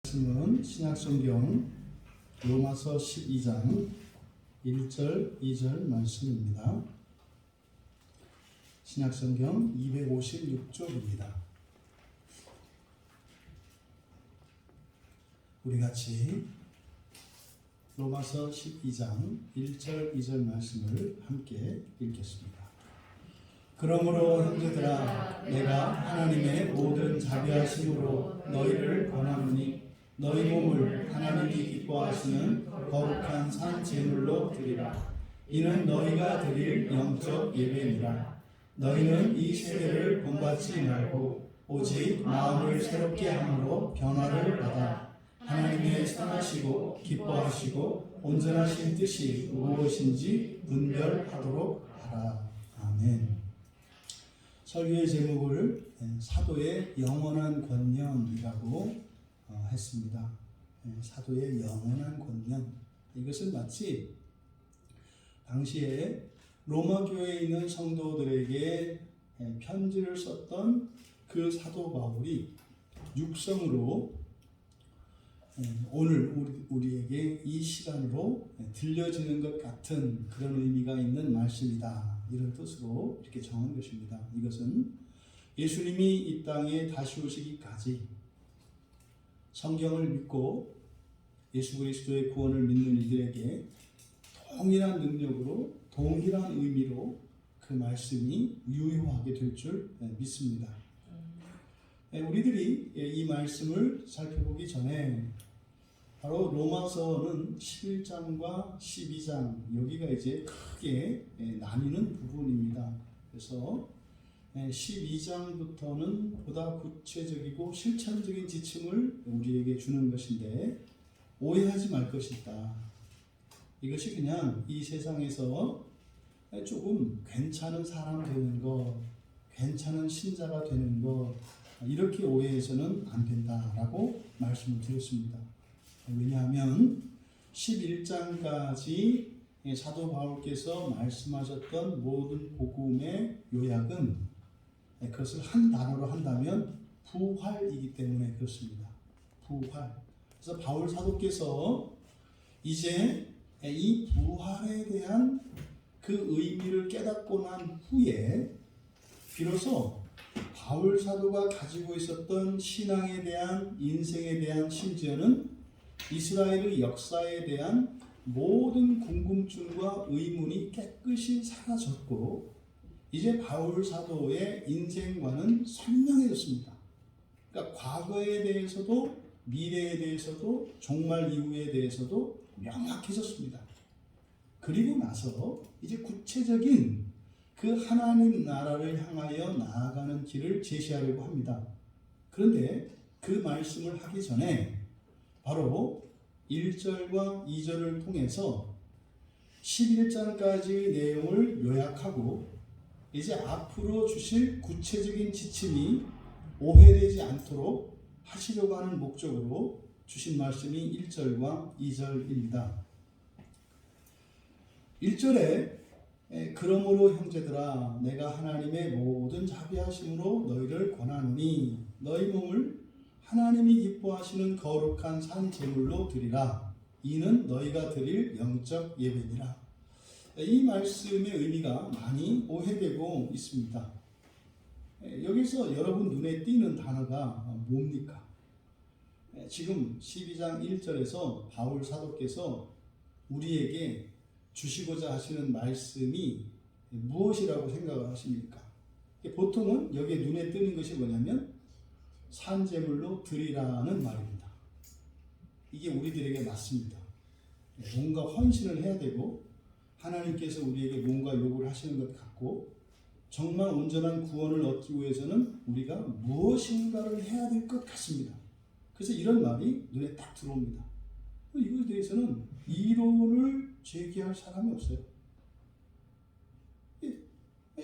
말씀은 신약성경 로마서 12장 1절 2절 말씀입니다. 신약성경 256쪽입니다. 우리 같이 로마서 12장 1절 2절 말씀을 함께 읽겠습니다. 그러므로 형제들아, 내가 하나님의 모든 자비하심으로 너희를 권하노니 너희 몸을 하나님이 기뻐하시는 거룩한 산 제물로 드리라. 이는 너희가 드릴 영적 예배니라. 너희는 이 세대를 본받지 말고 오직 마음을 새롭게 함으로 변화를 받아 하나님의 선하시고 기뻐하시고 온전하신 뜻이 무엇인지 분별하도록 하라. 아멘. 설교의 제목을 사도의 영원한 권면이라고 했습니다. 사도의 영원한 권면. 이것은 마치 당시에 로마 교회에 있는 성도들에게 편지를 썼던 그 사도 바울이 육성으로 오늘 우리에게 이 시간으로 들려지는 것 같은 그런 의미가 있는 말씀이다. 이런 뜻으로 이렇게 정한 것입니다. 이것은 예수님이 이 땅에 다시 오시기까지 성경을 믿고 예수 그리스도의 구원을 믿는 이들에게 동일한 능력으로 동일한 의미로 그 말씀이 유효하게 될 줄 믿습니다. 우리들이 이 말씀을 살펴보기 전에 바로 로마서는 11장과 12장 여기가 이제 크게 나뉘는 부분입니다. 그래서 12장부터는 보다 구체적이고 실천적인 지침을 우리에게 주는 것인데 오해하지 말 것이다. 이것이 그냥 이 세상에서 조금 괜찮은 사람 되는 것, 괜찮은 신자가 되는 것 이렇게 오해해서는 안 된다라고 말씀을 드렸습니다. 왜냐하면 11장까지 사도 바울께서 말씀하셨던 모든 복음의 요약은 그것을 한 단어로 한다면 부활이기 때문에 그렇습니다. 부활. 그래서 바울 사도께서 이제 이 부활에 대한 그 의미를 깨닫고 난 후에 비로소 바울 사도가 가지고 있었던 신앙에 대한, 인생에 대한, 심지어는 이스라엘의 역사에 대한 모든 궁금증과 의문이 깨끗이 사라졌고 이제 바울 사도의 인생관은 선명해졌습니다. 그러니까 과거에 대해서도 미래에 대해서도 종말 이후에 대해서도 명확해졌습니다. 그리고 나서 이제 구체적인 그 하나님 나라를 향하여 나아가는 길을 제시하려고 합니다. 그런데 그 말씀을 하기 전에 바로 1절과 2절을 통해서 11장까지의 내용을 요약하고 이제 앞으로 주실 구체적인 지침이 오해되지 않도록 하시려고 하는 목적으로 주신 말씀이 1절과 2절입니다. 1절에 그러므로 형제들아, 내가 하나님의 모든 자비하심으로 너희를 권하노니 너희 몸을 하나님이 기뻐하시는 거룩한 산 제물로 드리라. 이는 너희가 드릴 영적 예배니라. 이 말씀의 의미가 많이 오해되고 있습니다. 여기서 여러분 눈에 띄는 단어가 뭡니까? 지금 12장 1절에서 바울 사도께서 우리에게 주시고자 하시는 말씀이 무엇이라고 생각을 하십니까? 보통은 여기에 눈에 띄는 것이 뭐냐면 산제물로 드리라는 말입니다. 이게 우리들에게 맞습니다. 뭔가 헌신을 해야 되고 하나님께서 우리에게 뭔가 요구를 하시는 것 같고 정말 온전한 구원을 얻기 위해서는 우리가 무엇인가를 해야 될 것 같습니다. 그래서 이런 말이 눈에 딱 들어옵니다. 이거에 대해서는 이론을 제기할 사람이 없어요.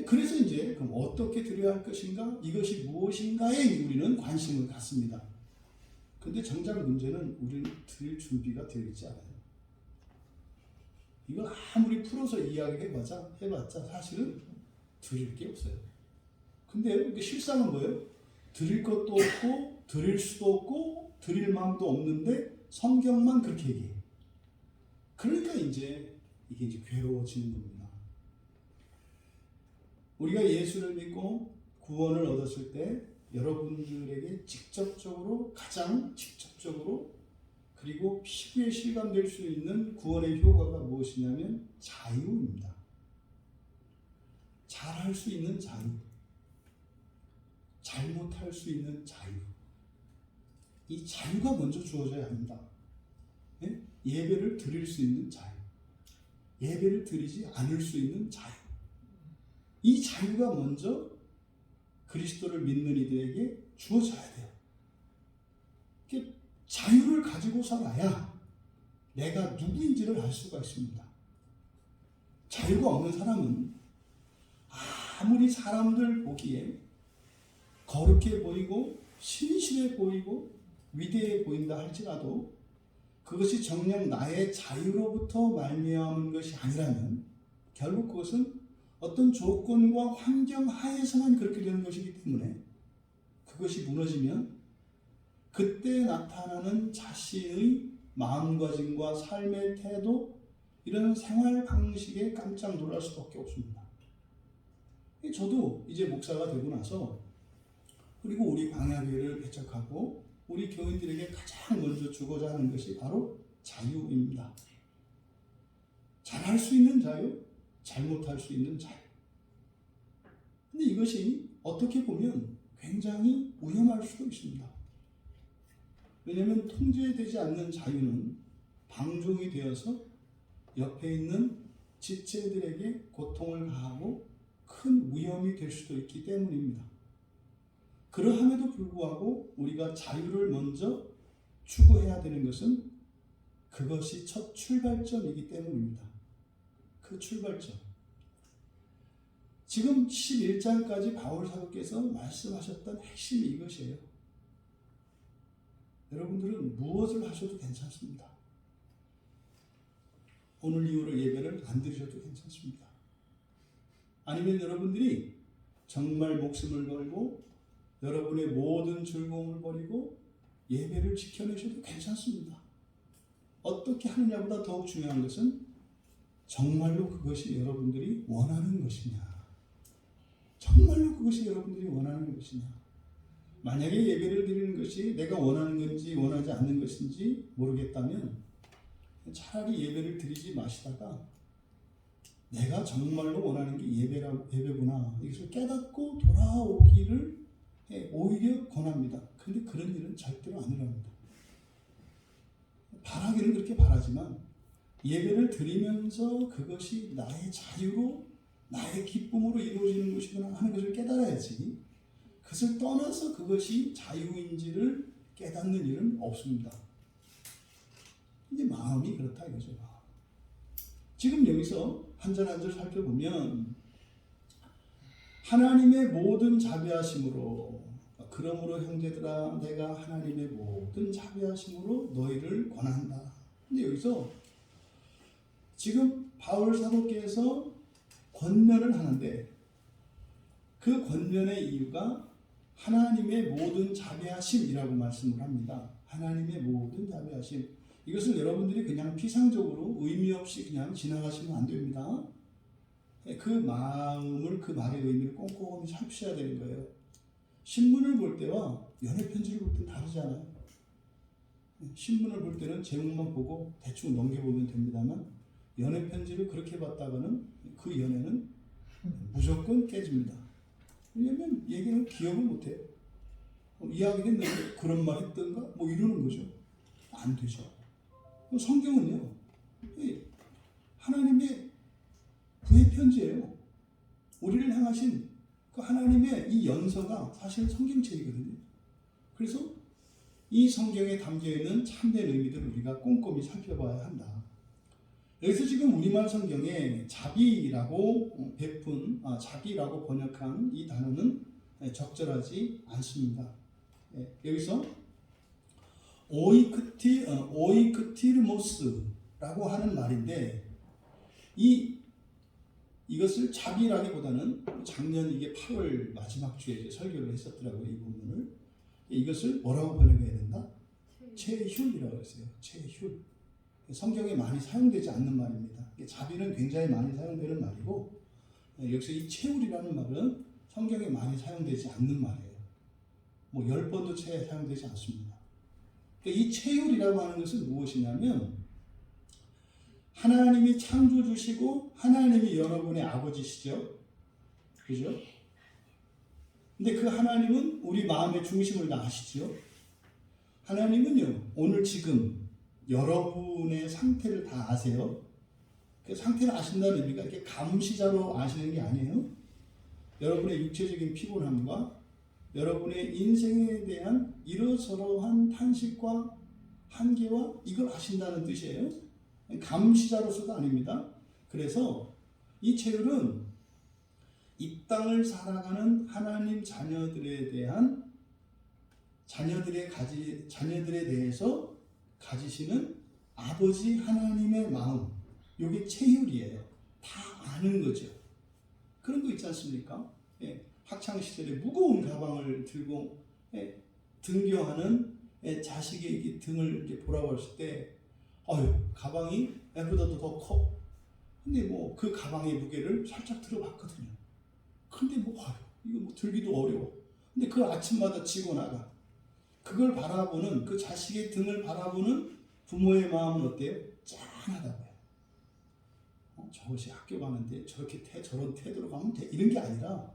그래서 이제 그럼 어떻게 드려야 할 것인가? 이것이 무엇인가에 우리는 관심을 갖습니다. 그런데 정작 문제는 우리는 드릴 준비가 되어 있지 않아요. 이걸 아무리 풀어서 이야기해봤자 사실은 드릴 게 없어요. 근데 실상은 뭐예요? 드릴 것도 없고 드릴 수도 없고 드릴 마음도 없는데 성경만 그렇게 얘기해요. 그러니까 이제 이게 이제 괴로워지는 겁니다. 우리가 예수를 믿고 구원을 얻었을 때 여러분들에게 직접적으로, 가장 직접적으로, 그리고 피부에 실감될 수 있는 구원의 효과가 무엇이냐면 자유입니다. 잘할 수 있는 자유, 잘못할 수 있는 자유. 이 자유가 먼저 주어져야 합니다. 예? 예배를 드릴 수 있는 자유, 예배를 드리지 않을 수 있는 자유. 이 자유가 먼저 그리스도를 믿는 이들에게 주어져야 돼요. 자유를 가지고 살아야 내가 누구인지를 알 수가 있습니다. 자유가 없는 사람은 아무리 사람들 보기에 거룩해 보이고 신실해 보이고 위대해 보인다 할지라도 그것이 정녕 나의 자유로부터 말미암은 것이 아니라면 결국 그것은 어떤 조건과 환경 하에서만 그렇게 되는 것이기 때문에 그것이 무너지면 그때 나타나는 자신의 마음가짐과 삶의 태도, 이런 생활 방식에 깜짝 놀랄 수밖에 없습니다. 저도 이제 목사가 되고 나서, 그리고 우리 광야교회를 개척하고 우리 교인들에게 가장 먼저 주고자 하는 것이 바로 자유입니다. 잘할 수 있는 자유, 잘못할 수 있는 자유. 근데 이것이 어떻게 보면 굉장히 위험할 수도 있습니다. 왜냐하면 통제되지 않는 자유는 방종이 되어서 옆에 있는 지체들에게 고통을 가하고 큰 위험이 될 수도 있기 때문입니다. 그러함에도 불구하고 우리가 자유를 먼저 추구해야 되는 것은 그것이 첫 출발점이기 때문입니다. 그 출발점. 지금 11장까지 바울 사도께서 말씀하셨던 핵심이 이것이에요. 여러분들은 무엇을 하셔도 괜찮습니다. 오늘 이후로 예배를 안 드리셔도 괜찮습니다. 아니면 여러분들이 정말 목숨을 걸고 여러분의 모든 즐거움을 버리고 예배를 지켜내셔도 괜찮습니다. 어떻게 하느냐보다 더욱 중요한 것은 정말로 그것이 여러분들이 원하는 것이냐. 정말로 그것이 여러분들이 원하는 것이냐. 만약에 예배를 드리는 것이 내가 원하는 건지 원하지 않는 것인지 모르겠다면 차라리 예배를 드리지 마시다가 내가 정말로 원하는 게 예배구나, 이것을 깨닫고 돌아오기를 오히려 권합니다. 근데 그런 일은 절대로 안 일어납니다. 바라기는 그렇게 바라지만 예배를 드리면서 그것이 나의 자유로 나의 기쁨으로 이루어지는 것이구나 하는 것을 깨달아야지, 그것을 떠나서 그것이 자유인지를 깨닫는 일은 없습니다. 이제 마음이 그렇다 이거죠. 지금 여기서 한 절 한 절 살펴보면 하나님의 모든 자비하심으로, 그러므로 형제들아 내가 하나님의 모든 자비하심으로 너희를 권한다. 근데 여기서 지금 바울 사도께서 권면을 하는데 그 권면의 이유가 하나님의 모든 자비하심이라고 말씀을 합니다. 하나님의 모든 자비하심. 이것을 여러분들이 그냥 피상적으로 의미 없이 그냥 지나가시면 안 됩니다. 그 마음을, 그 말의 의미를 꼼꼼히 살피셔야 되는 거예요. 신문을 볼 때와 연애 편지를 볼 때 다르잖아요. 신문을 볼 때는 제목만 보고 대충 넘겨보면 됩니다만 연애 편지를 그렇게 봤다가는 그 연애는 무조건 깨집니다. 왜냐면 얘기는 기억을 못해요. 이야기를 했는데 그런 말 했던가? 뭐 이러는 거죠. 안 되죠. 성경은요, 하나님의 부의 편지예요. 우리를 향하신 그 하나님의 이 연서가 사실 성경책이거든요. 그래서 이 성경에 담겨있는 참된 의미들을 우리가 꼼꼼히 살펴봐야 한다. 여기서 지금 우리말 성경에 자비라고 자비라고 번역한 이 단어는 적절하지 않습니다. 여기서 오이크티르모스라고 하는 말인데 이것을 자비라기보다는 작년 이게 8월 마지막 주에 설교를 했었더라고요. 이 부분을. 이것을 뭐라고 번역해야 된다? 체휼이라고 했어요. 체휼. 성경에 많이 사용되지 않는 말입니다. 자비는 굉장히 많이 사용되는 말이고, 여기서 이 체휼이라는 말은 성경에 많이 사용되지 않는 말이에요. 뭐 10번도 채 사용되지 않습니다. 이 체휼이라고 하는 것은 무엇이냐면, 하나님이 창조주시고 하나님이 여러분의 아버지시죠. 그죠? 근데 그 하나님은 우리 마음의 중심을 다 아시죠? 하나님은요, 오늘 지금 여러분의 상태를 다 아세요. 그 상태를 아신다는 의미가 이렇게 감시자로 아시는 게 아니에요. 여러분의 육체적인 피곤함과 여러분의 인생에 대한 이러저러한 탄식과 한계와 이걸 아신다는 뜻이에요. 감시자로서도 아닙니다. 그래서 이 체휼은 이 땅을 살아가는 하나님 자녀들에 대한 자녀들에 대해서 가지시는 아버지 하나님의 마음, 이게 체휼이에요. 다 아는 거죠. 그런 거 있지 않습니까? 학창 시절에 무거운 가방을 들고 등교하는 자식의 등을 이렇게 보라봤을 때, 가방이 애보다도 더 커. 근데 뭐 그 가방의 무게를 살짝 들어봤거든요. 근데 이거 뭐 들기도 어려워. 근데 그 아침마다 지고 나가. 그걸 바라보는, 그 자식의 등을 바라보는 부모의 마음은 어때요? 짠하다고요. 저것이 학교 가는데 저렇게 저런 태도로 가면 돼. 이런 게 아니라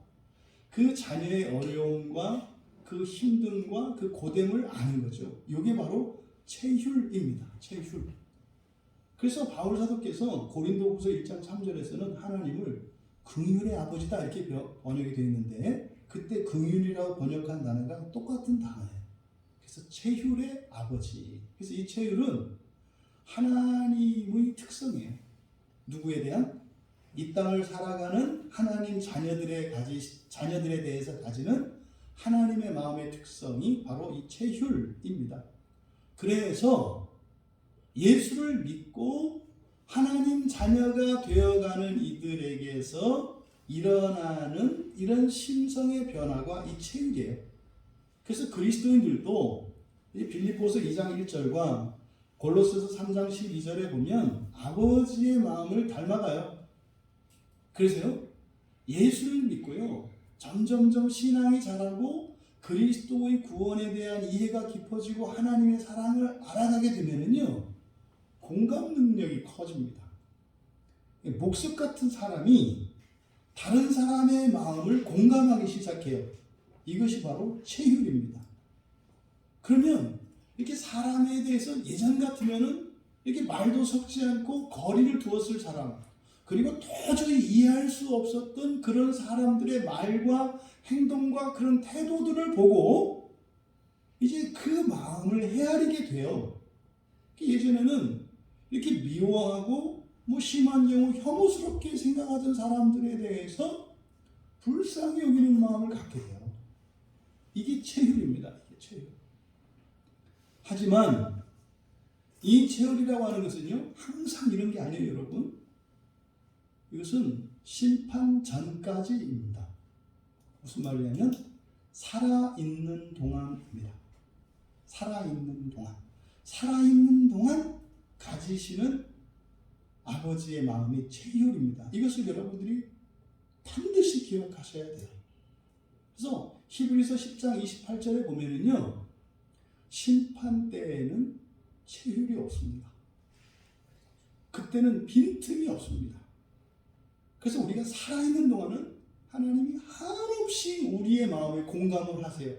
그 자녀의 어려움과 그 힘듦과 그 고됨을 아는 거죠. 이게 바로 체휼입니다. 체휼. 그래서 바울 사도께서 고린도후서 1장 3절에서는 하나님을 긍휼의 아버지다 이렇게 번역이 되어 있는데, 그때 긍휼이라고 번역한 단어가 똑같은 단어예요. 그래서 체휼의 아버지. 그래서 이 체휼은 하나님의 특성이에요. 누구에 대한? 이 땅을 살아가는 하나님 자녀들에 대해서 가지는 하나님의 마음의 특성이 바로 이 체휼입니다. 그래서 예수를 믿고 하나님 자녀가 되어가는 이들에게서 일어나는 이런 심성의 변화가 이 체휼이에요. 그래서 그리스도인들도 빌립보서 2장 1절과 골로새서 3장 12절에 보면 아버지의 마음을 닮아가요. 그래서요, 예수를 믿고요, 점점점 신앙이 자라고 그리스도의 구원에 대한 이해가 깊어지고 하나님의 사랑을 알아가게 되면은요, 공감 능력이 커집니다. 목석 같은 사람이 다른 사람의 마음을 공감하기 시작해요. 이것이 바로 체휼입니다. 그러면 이렇게 사람에 대해서 예전 같으면은 이렇게 말도 섞지 않고 거리를 두었을 사람, 그리고 도저히 이해할 수 없었던 그런 사람들의 말과 행동과 그런 태도들을 보고 이제 그 마음을 헤아리게 돼요. 예전에는 이렇게 미워하고 심한 경우 혐오스럽게 생각하던 사람들에 대해서 불쌍히 여기는 마음을 갖게 돼요. 이게 체휼입니다. 이게 체휼. 하지만 이 체휼이라고 하는 것은요, 항상 이런 게 아니에요, 여러분. 이것은 심판 전까지입니다. 무슨 말이냐면 살아있는 동안입니다. 살아있는 동안. 살아있는 동안 가지시는 아버지의 마음이 체휼입니다. 이것을 여러분들이 반드시 기억하셔야 돼요. 그래서 히브리서 10장 28절에 보면은요, 심판 때에는 체휼이 없습니다. 그때는 빈틈이 없습니다. 그래서 우리가 살아있는 동안은 하나님이 한없이 우리의 마음에 공감을 하세요.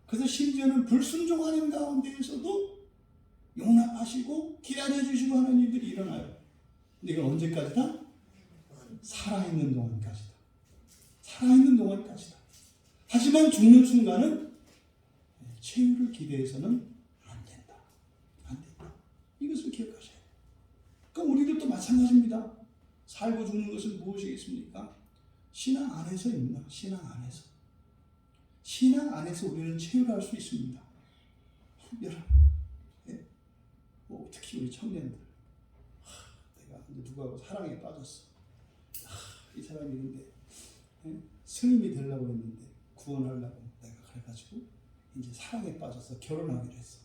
그래서 심지어는 불순종하는 가운데에서도 용납하시고 기다려주시고 하는 일들이 일어나요. 근데 이건 언제까지다? 살아있는 동안까지다. 살아있는 동안까지다. 하지만 죽는 순간은 체휼을 기대해서는 안 된다. 안 된다. 이것을 기억하셔야 돼요. 그럼 우리들도 마찬가지입니다. 살고 죽는 것은 무엇이겠습니까? 신앙 안에서입니다. 신앙 안에서. 신앙 안에서 우리는 체휼할 수 있습니다. 여러분, 특히 우리 청년들, 내가 누구하고 사랑에 빠졌어. 이 사람이 있는데 스님이 되려고 했는데 구원하려고 내가 그래가지고 이제 사랑에 빠져서 결혼하기로 했어.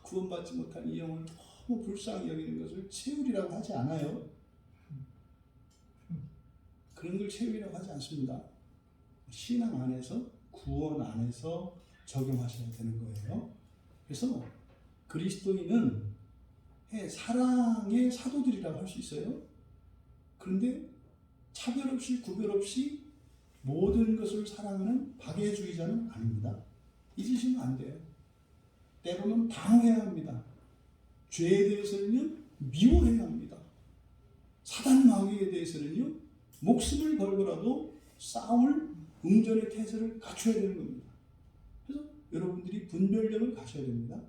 구원받지 못한 이 영혼을 너무 불쌍히 여기는 것을 채울이라고 하지 않아요. 그런 걸 채울이라고 하지 않습니다. 신앙 안에서, 구원 안에서 적용하셔야 되는 거예요. 그래서 그리스도인은 사랑의 사도들이라고 할 수 있어요. 그런데 차별 없이 구별 없이 모든 것을 사랑하는 박애주의자는 아닙니다. 잊으시면 안 돼요. 때로는 당해야 합니다. 죄에 대해서는요, 미워해야 합니다. 사단 마귀에 대해서는요, 목숨을 걸고라도 싸울 응전의 태세를 갖춰야 되는 겁니다. 그래서 여러분들이 분별력을 가셔야 됩니다.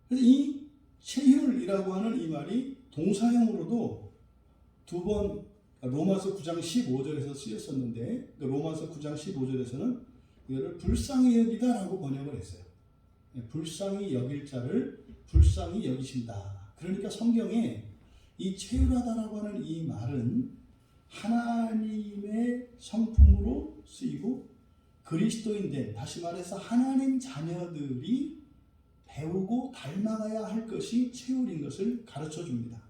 그래서 이 체휼이라고 하는 이 말이 동사형으로도 두 번 로마서 9장 15절에서 쓰였었는데 로마서 9장 15절에서는 이거를 불쌍히 여기다라고 번역을 했어요. 불쌍히 여길 자를 불쌍히 여기신다. 그러니까 성경에 이 체휼하다라고 하는 이 말은 하나님의 성품으로 쓰이고 그리스도인된, 다시 말해서 하나님 자녀들이 배우고 닮아가야 할 것이 체휼인 것을 가르쳐 줍니다.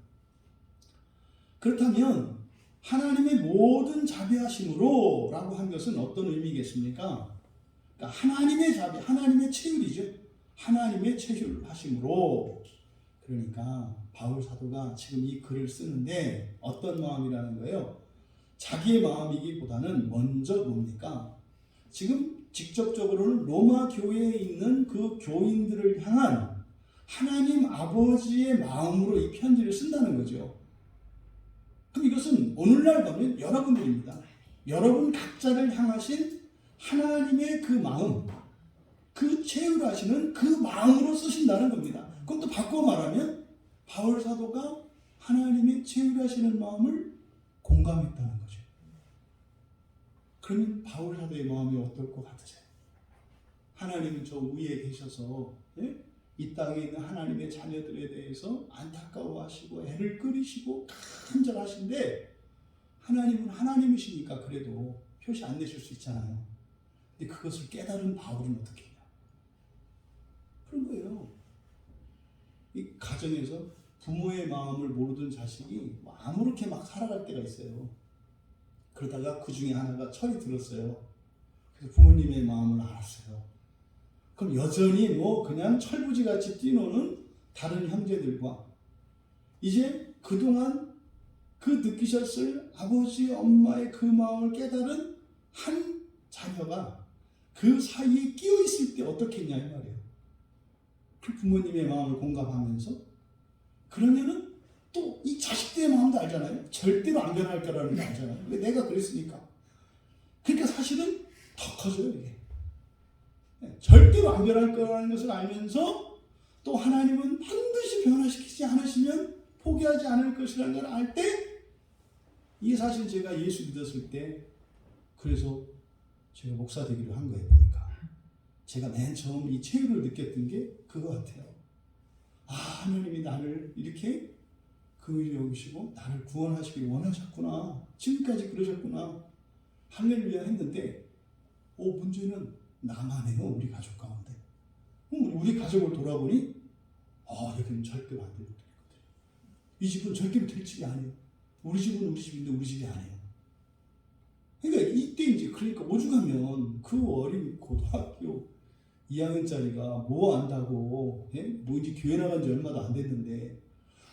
그렇다면 하나님의 모든 자비하심으로 라고 한 것은 어떤 의미겠습니까? 그러니까 하나님의 자비, 하나님의 체휼이죠. 하나님의 체휼하심으로. 그러니까 바울 사도가 지금 이 글을 쓰는데 어떤 마음이라는 거예요? 자기의 마음이기보다는 먼저 뭡니까? 지금 직접적으로는 로마 교회에 있는 그 교인들을 향한 하나님 아버지의 마음으로 이 편지를 쓴다는 거죠. 그럼 이것은 오늘날 보면 여러분들입니다. 여러분 각자를 향하신 하나님의 그 마음, 그 체휼하시는 그 마음으로 쓰신다는 겁니다. 그럼 또 바꿔 말하면 바울 사도가 하나님의 체휼하시는 마음을 공감했다는 거죠. 그러면 바울 사도의 마음이 어떨 것 같으세요? 하나님은 저 위에 계셔서 이 땅에 있는 하나님의 자녀들에 대해서 안타까워하시고 애를 끓이시고 간절하신데 하나님은 하나님이시니까 그래도 표시 안 내실 수 있잖아요. 근데 그것을 깨달은 바울은 어떻게 해요? 그런 거예요. 이 가정에서 부모의 마음을 모르던 자식이 아무렇게 막 살아갈 때가 있어요. 그러다가 그 중에 하나가 철이 들었어요. 그래서 부모님의 마음을 알았어요. 그럼 여전히 그냥 철부지같이 뛰노는 다른 형제들과 이제 그동안 그 느끼셨을 아버지 엄마의 그 마음을 깨달은 한 자녀가 그 사이에 끼어 있을 때 어떻겠냐 이 말이에요. 그 부모님의 마음을 공감하면서 그러면은 또 이 자식들의 마음도 알잖아요. 절대로 안 변할 거라는 거 알잖아요. 왜? 내가 그랬으니까. 그러니까 사실은 더 커져요 이게. 절대로 안 변할 거라는 것을 알면서 또 하나님은 반드시 변화시키지 않으시면 포기하지 않을 것이라는 걸 알 때 이게 사실 제가 예수 믿었을 때 그래서 제가 목사 되기로 한 거예요. 보니까 제가 맨 처음 이 체휼을 느꼈던 게 그거 같아요. 아, 하나님이 나를 이렇게 긍휼히 여기시고 나를 구원하시길 원하셨구나. 지금까지 그러셨구나. 할렐루야 했는데 문제는 나만 해요. 우리 가족 가운데. 우리 가족을 돌아보니 여기는 절대로 안 되는 거거든요. 이 집은 절대로 될 집이 아니에요. 우리 집은 우리 집인데 우리 집이 아니에요. 그러니까 이때 이제 그러니까 오죽하면 그 어린 고등학교 2학년짜리가 뭐 안다고 이제 교회 나간 지 얼마도 안 됐는데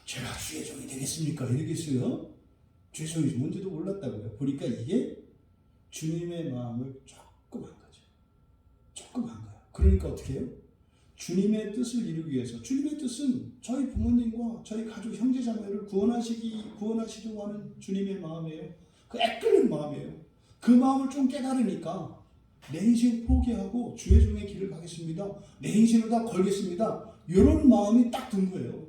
제가 주의 종이 되겠습니까? 이러겠어요? 주의 종이 뭔지도 몰랐다고요. 보니까 이게 주님의 마음을 조금 한 거죠. 조금 한 거예요. 그러니까 어떻게 해요? 주님의 뜻을 이루기 위해서 주님의 뜻은 저희 부모님과 저희 가족 형제자매를 구원하시려고 하는 주님의 마음이에요. 그 애끓는 마음이에요. 그 마음을 좀 깨달으니까 내 인생 포기하고 주의 종의 길을 가겠습니다. 내 인생을 다 걸겠습니다. 이런 마음이 딱 든 거예요.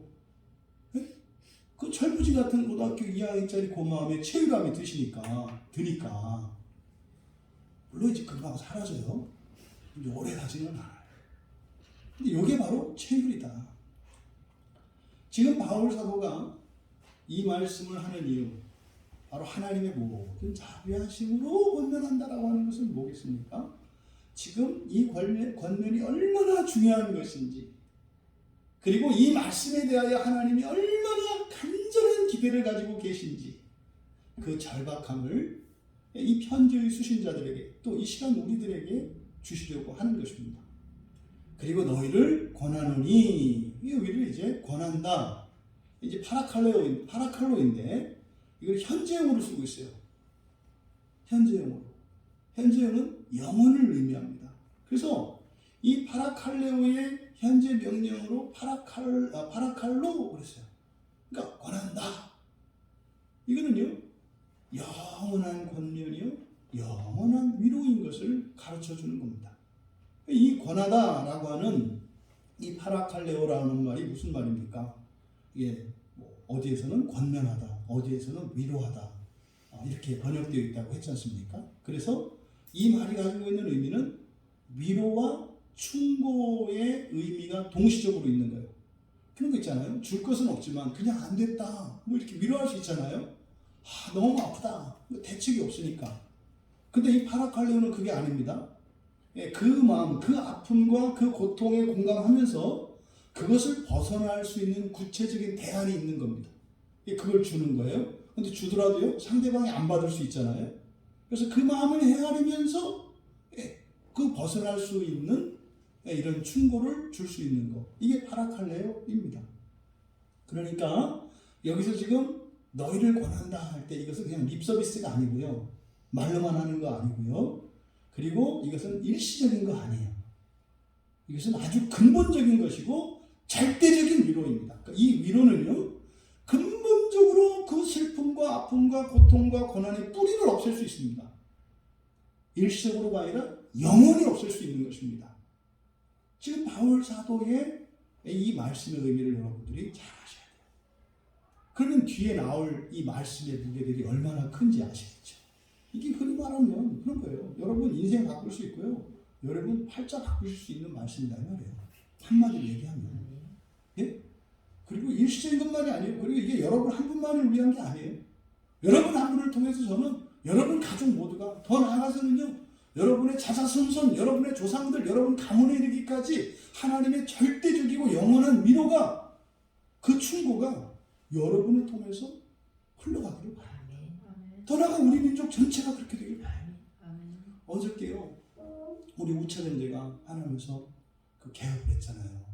그 철부지 같은 고등학교 2학년짜리 그 마음에 체휼함이 드니까 물론 이제 금방 사라져요. 근데 오래 가지는 않아요. 근데 이게 바로 체휼이다. 지금 바울 사도가 이 말씀을 하는 이유, 바로 하나님의 모든 자비하심으로 권면한다라고 하는 것은 뭐겠습니까? 지금 이 권면이 얼마나 중요한 것인지, 그리고 이 말씀에 대하여 하나님이 얼마나 간절한 기대를 가지고 계신지 그 절박함을 이 편지의 수신자들에게 또 이 시간 우리들에게 주시려고 하는 것입니다. 그리고 너희를 권하노니, 여기를 이제 권한다. 이제 파라칼로인데 이걸 현재형으로 쓰고 있어요. 현재형으로. 현재형은 영혼을 의미합니다. 그래서 이 파라칼레오의 현재 명령으로 파라칼로 그랬어요. 그러니까 권한다. 이거는요, 영원한 권면이요, 영원한 위로인 것을 가르쳐 주는 겁니다. 이 권하다라고 하는 이 파라칼레오라는 말이 무슨 말입니까? 이게 뭐 어디에서는 권면하다, 어디에서는 위로하다, 이렇게 번역되어 있다고 했지 않습니까? 그래서 이 말이 가지고 있는 의미는 위로와 충고의 의미가 동시적으로 있는 거예요. 그런 거 있잖아요. 줄 것은 없지만 그냥 안 됐다, 뭐 이렇게 위로할 수 있잖아요. 너무 아프다, 대책이 없으니까. 근데 이 파라칼레오는 그게 아닙니다. 그 마음, 그 아픔과 그 고통에 공감하면서 그것을 벗어날 수 있는 구체적인 대안이 있는 겁니다. 그걸 주는 거예요. 근데 주더라도요, 상대방이 안 받을 수 있잖아요. 그래서 그 마음을 헤아리면서 그 벗어날 수 있는 이런 충고를 줄 수 있는 것, 이게 파라칼레오입니다. 그러니까 여기서 지금 너희를 권한다 할 때 이것은 그냥 립서비스가 아니고요, 말로만 하는 거 아니고요, 그리고 이것은 일시적인 거 아니에요. 이것은 아주 근본적인 것이고 절대적인 위로입니다. 그러니까 이 위로는요, 근본적으로 그 슬픔과 아픔과 고통과 고난의 뿌리를 없앨 수 있습니다. 일시적으로가 아니라 영원히 없앨 수 있는 것입니다. 지금 바울 사도의 이 말씀의 의미를 여러분들이 잘 아셔야 돼요. 그러면 뒤에 나올 이 말씀의 무게들이 얼마나 큰지 아시겠죠? 이게 흔히 말하면 그런 거예요. 여러분 인생 바꿀 수 있고요, 여러분 팔자 바꾸실 수 있는 말씀이다 이 말이에요. 한마디로 얘기하면. 예? 그리고 일시적인 것만이 아니에요. 그리고 이게 여러분 한 분만을 위한 게 아니에요. 여러분 한 분을 통해서 저는 여러분 가족 모두가, 더 나아가서는요, 여러분의 자자손손, 여러분의 조상들, 여러분 가문에 이르기까지 하나님의 절대적이고 영원한 위로가, 그 충고가 여러분을 통해서 흘러가기를 바랍니다. 더 나아가 우리 민족 전체가 그렇게 되길 바랍니다. 어저께요, 우리 우체전제가 하나면서 그 개업을 했잖아요.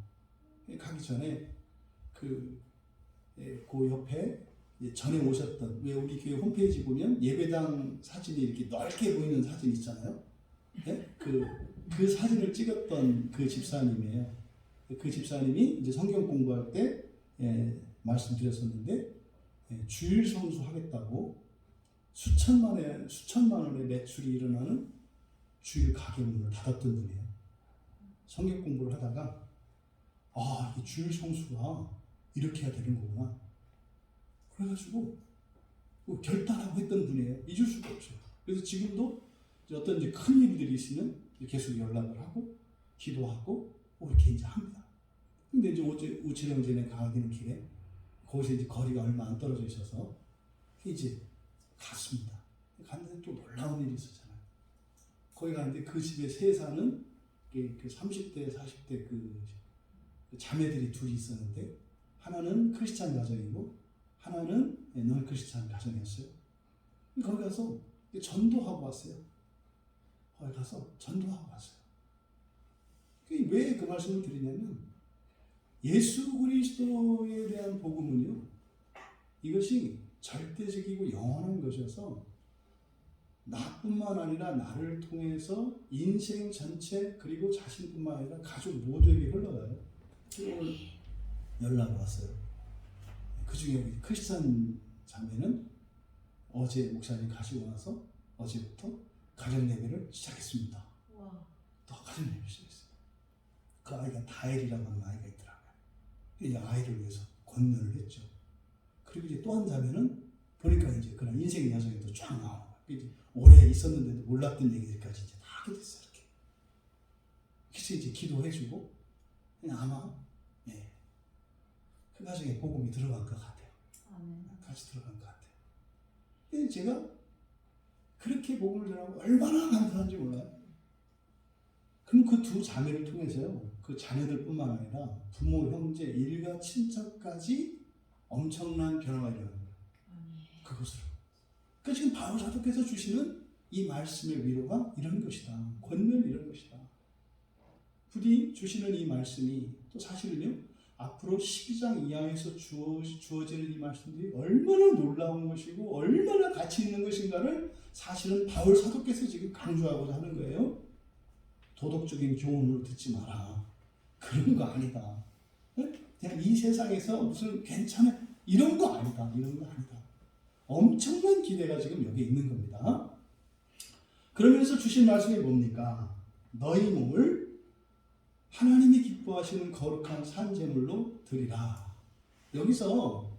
가기 전에 그 옆에 전에 오셨던, 왜 우리 교회 홈페이지 보면 예배당 사진이 이렇게 넓게 보이는 사진 있잖아요. 네? 그 사진을 찍었던 그 집사님이에요. 그 집사님이 이제 성경 공부할 때 말씀드렸었는데, 주일 성수 하겠다고 수천만 원의 매출이 일어나는 주일 가게 문을 닫았던 분이에요. 성경 공부를 하다가 이 주일 성수가 이렇게 해야 되는 거구나, 그래가지고 결단하고 했던 분이에요. 잊을 수가 없어요. 그래서 지금도 어떤 이제 큰 일들이 있으면 계속 연락을 하고 기도하고 이렇게 이제 합니다. 근데 이제 우체령전에 가기는 길에 거기서 이제 거리가 얼마 안 떨어져 있어서 이제 갔습니다. 갔는데 또 놀라운 일이 있었잖아요. 거기 가는데 그 집에 세 사는 그 30대 40대 그 자매들이 둘이 있었는데, 하나는 크리스찬 가정이고 하나는 넌 크리스찬 가정이었어요. 거기 가서 전도하고 왔어요. 거기 가서 전도하고 왔어요. 왜 그 말씀을 드리냐면, 예수 그리스도에 대한 복음은요, 이것이 절대적이고 영원한 것이어서 나뿐만 아니라 나를 통해서 인생 전체, 그리고 자신뿐만 아니라 가족 모두에게 흘러가요. 오늘 연락이 왔어요. 그 중에 크리스찬 자매는 어제 목사님 가시고 나서 어제부터 가정 예배를 시작했습니다. 또 가정 예배를 시작했어요. 그 아이가 다엘이라고 하는 아이가 있더라고요. 이 아이를 위해서 권면을 했죠. 그리고 이제 또 한 자매는 보니까 이제 그런 인생 여정이 또 쫙 나오는 거예요. 이제 오래 있었는데도 몰랐던 얘기들까지 이제 다 하게 됐어요. 이렇게. 그래서 이제 기도해주고, 그냥 아마 그 가정에 복음이 들어간 것 같아요. 같이 들어간 것 같아요. 근데 제가 그렇게 복음을 전하고 얼마나 감사한지 몰라요. 그럼 그 두 자매를 통해서요, 그 자녀들뿐만 아니라 부모, 형제, 일가, 친척까지 엄청난 변화가 일어나는 거예요. 그것으로. 그러니까 지금 바울 사도께서 주시는 이 말씀의 위로가 이런 것이다. 권면 이런 것이다. 부디 주시는 이 말씀이 또 사실은요, 앞으로 12장 이하에서 주어지는 이 말씀들이 얼마나 놀라운 것이고 얼마나 가치 있는 것인가를 사실은 바울 사도께서 지금 강조하고자 하는 거예요. 도덕적인 교훈으로 듣지 마라. 그런 거 아니다. 그냥 이 세상에서 무슨 괜찮아 이런 거 아니다. 이런 거 아니다. 엄청난 기대가 지금 여기 있는 겁니다. 그러면서 주신 말씀이 뭡니까? 너희 몸을 하나님이 기뻐하시는 거룩한 산제물로 드리라. 여기서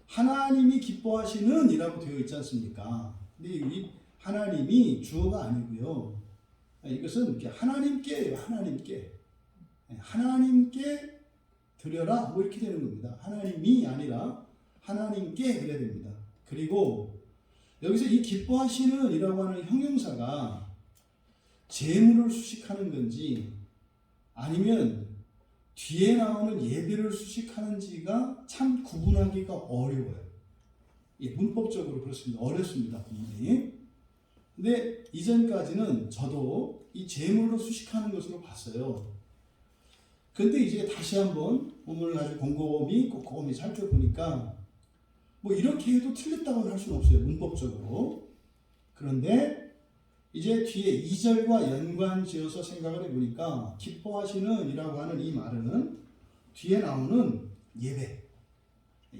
하나님이 기뻐하시는 이라고 되어 있지 않습니까? 근데 이 하나님이 주어가 아니고요. 이것은 하나님께예요. 하나님께 드려라. 뭐 이렇게 되는 겁니다. 하나님이 아니라 하나님께 드려야 됩니다. 그리고 여기서 이 기뻐하시는 이라고 하는 형용사가 제물을 수식하는 건지 아니면 뒤에 나오는 예배를 수식하는지가 참 구분하기가 어려워요. 예, 문법적으로 그렇습니다. 어렵습니다. 구분이. 근데 이전까지는 저도 이 제물로 수식하는 것으로 봤어요. 근데 이제 다시 한번 본문을 아주 꼼꼼히 살펴보니까 뭐 이렇게 해도 틀렸다고는 할 수는 없어요. 문법적으로. 그런데 이제 뒤에 2절과 연관지어서 생각을 해보니까 기뻐하시는 이라고 하는 이 말은 뒤에 나오는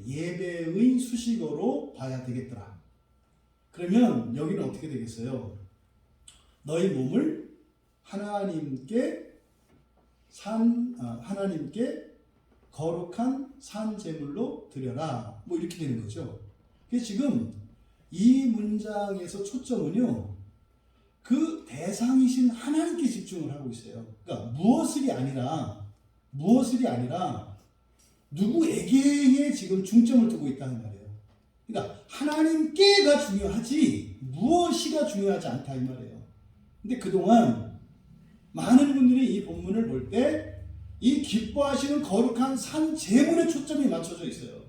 예배의 수식어로 봐야 되겠더라. 그러면 여기는 어떻게 되겠어요? 너희 몸을 하나님께 거룩한 산제물로 드려라. 뭐 이렇게 되는 거죠. 그래서 지금 이 문장에서 초점은요, 그 대상이신 하나님께 집중을 하고 있어요. 그러니까 무엇이 아니라 누구에게에 지금 중점을 두고 있다는 말이에요. 그러니까 하나님께가 중요하지 무엇이가 중요하지 않다 이 말이에요. 근데 그동안 많은 분들이 이 본문을 볼 때 이 기뻐하시는 거룩한 산 제물에 초점이 맞춰져 있어요.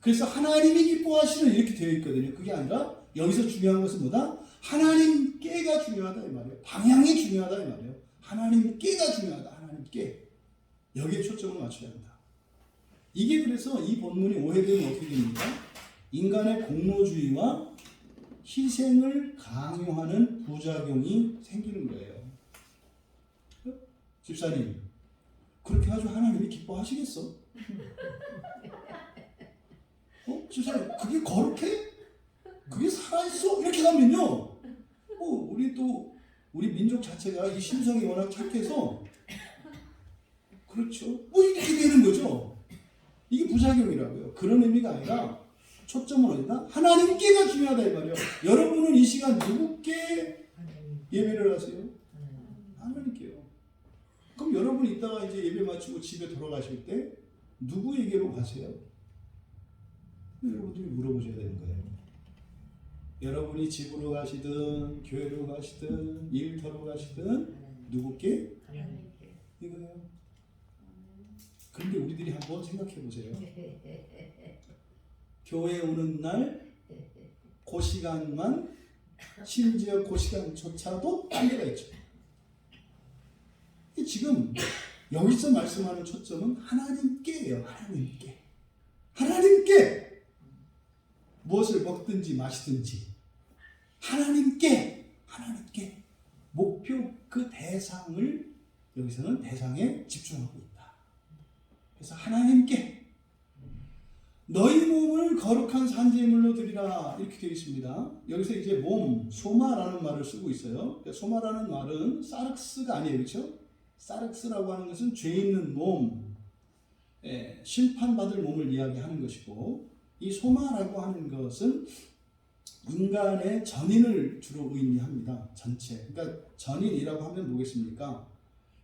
그래서 하나님이 기뻐하시는 이렇게 되어 있거든요. 그게 아니라 여기서 중요한 것은 뭐다? 하나님께가 중요하다 이 말이에요. 방향이 중요하다 이 말이에요. 하나님께가 중요하다. 하나님께. 여기에 초점을 맞춰야 한다. 이게 그래서 이 본문이 오해되면 어떻게 됩니까? 인간의 공로주의와 희생을 강요하는 부작용이 생기는 거예요. 집사님, 그렇게 가지고 하나님이 기뻐하시겠어? 집사님, 그게 거룩해? 그게 살아있어? 이렇게 가면요, 우리 민족 자체가 이 심성이 워낙 착해서 그렇죠. 이렇게 되는 거죠. 이게 부작용이라고요. 그런 의미가 아니라 초점은 어디다? 하나님께가 중요하다 이 말이에요. 여러분은 이 시간 누구께 예배를 하세요? 하나님께요. 그럼 여러분 이따가 이제 예배 마치고 집에 돌아가실 때 누구에게로 가세요? 여러분들이 물어보셔야 되는 거예요. 여러분이 집으로 가시든 교회로 가시든 일터로 가시든 누구께? 하나님께. 이거예요. 그런데 우리들이 한번 생각해 보세요. 교회 오는 날 그 시간만, 심지어 그 시간조차도 딴 데가 있죠. 지금 여기서 말씀하는 초점은 하나님께예요. 하나님께 무엇을 먹든지 마시든지 하나님께 목표 그 대상을 여기서는 대상에 집중하고 있다. 그래서 하나님께 너희 몸을 거룩한 산제물로 드리라 이렇게 되어 있습니다. 여기서 이제 몸, 소마라는 말을 쓰고 있어요. 소마라는 말은 사륵스가 아니에요. 그렇죠? 사륵스라고 하는 것은 죄 있는 몸, 심판받을 몸을 이야기하는 것이고, 이 소마라고 하는 것은 인간의 전인을 주로 의미합니다. 전체. 그러니까 전인이라고 하면 뭐겠습니까?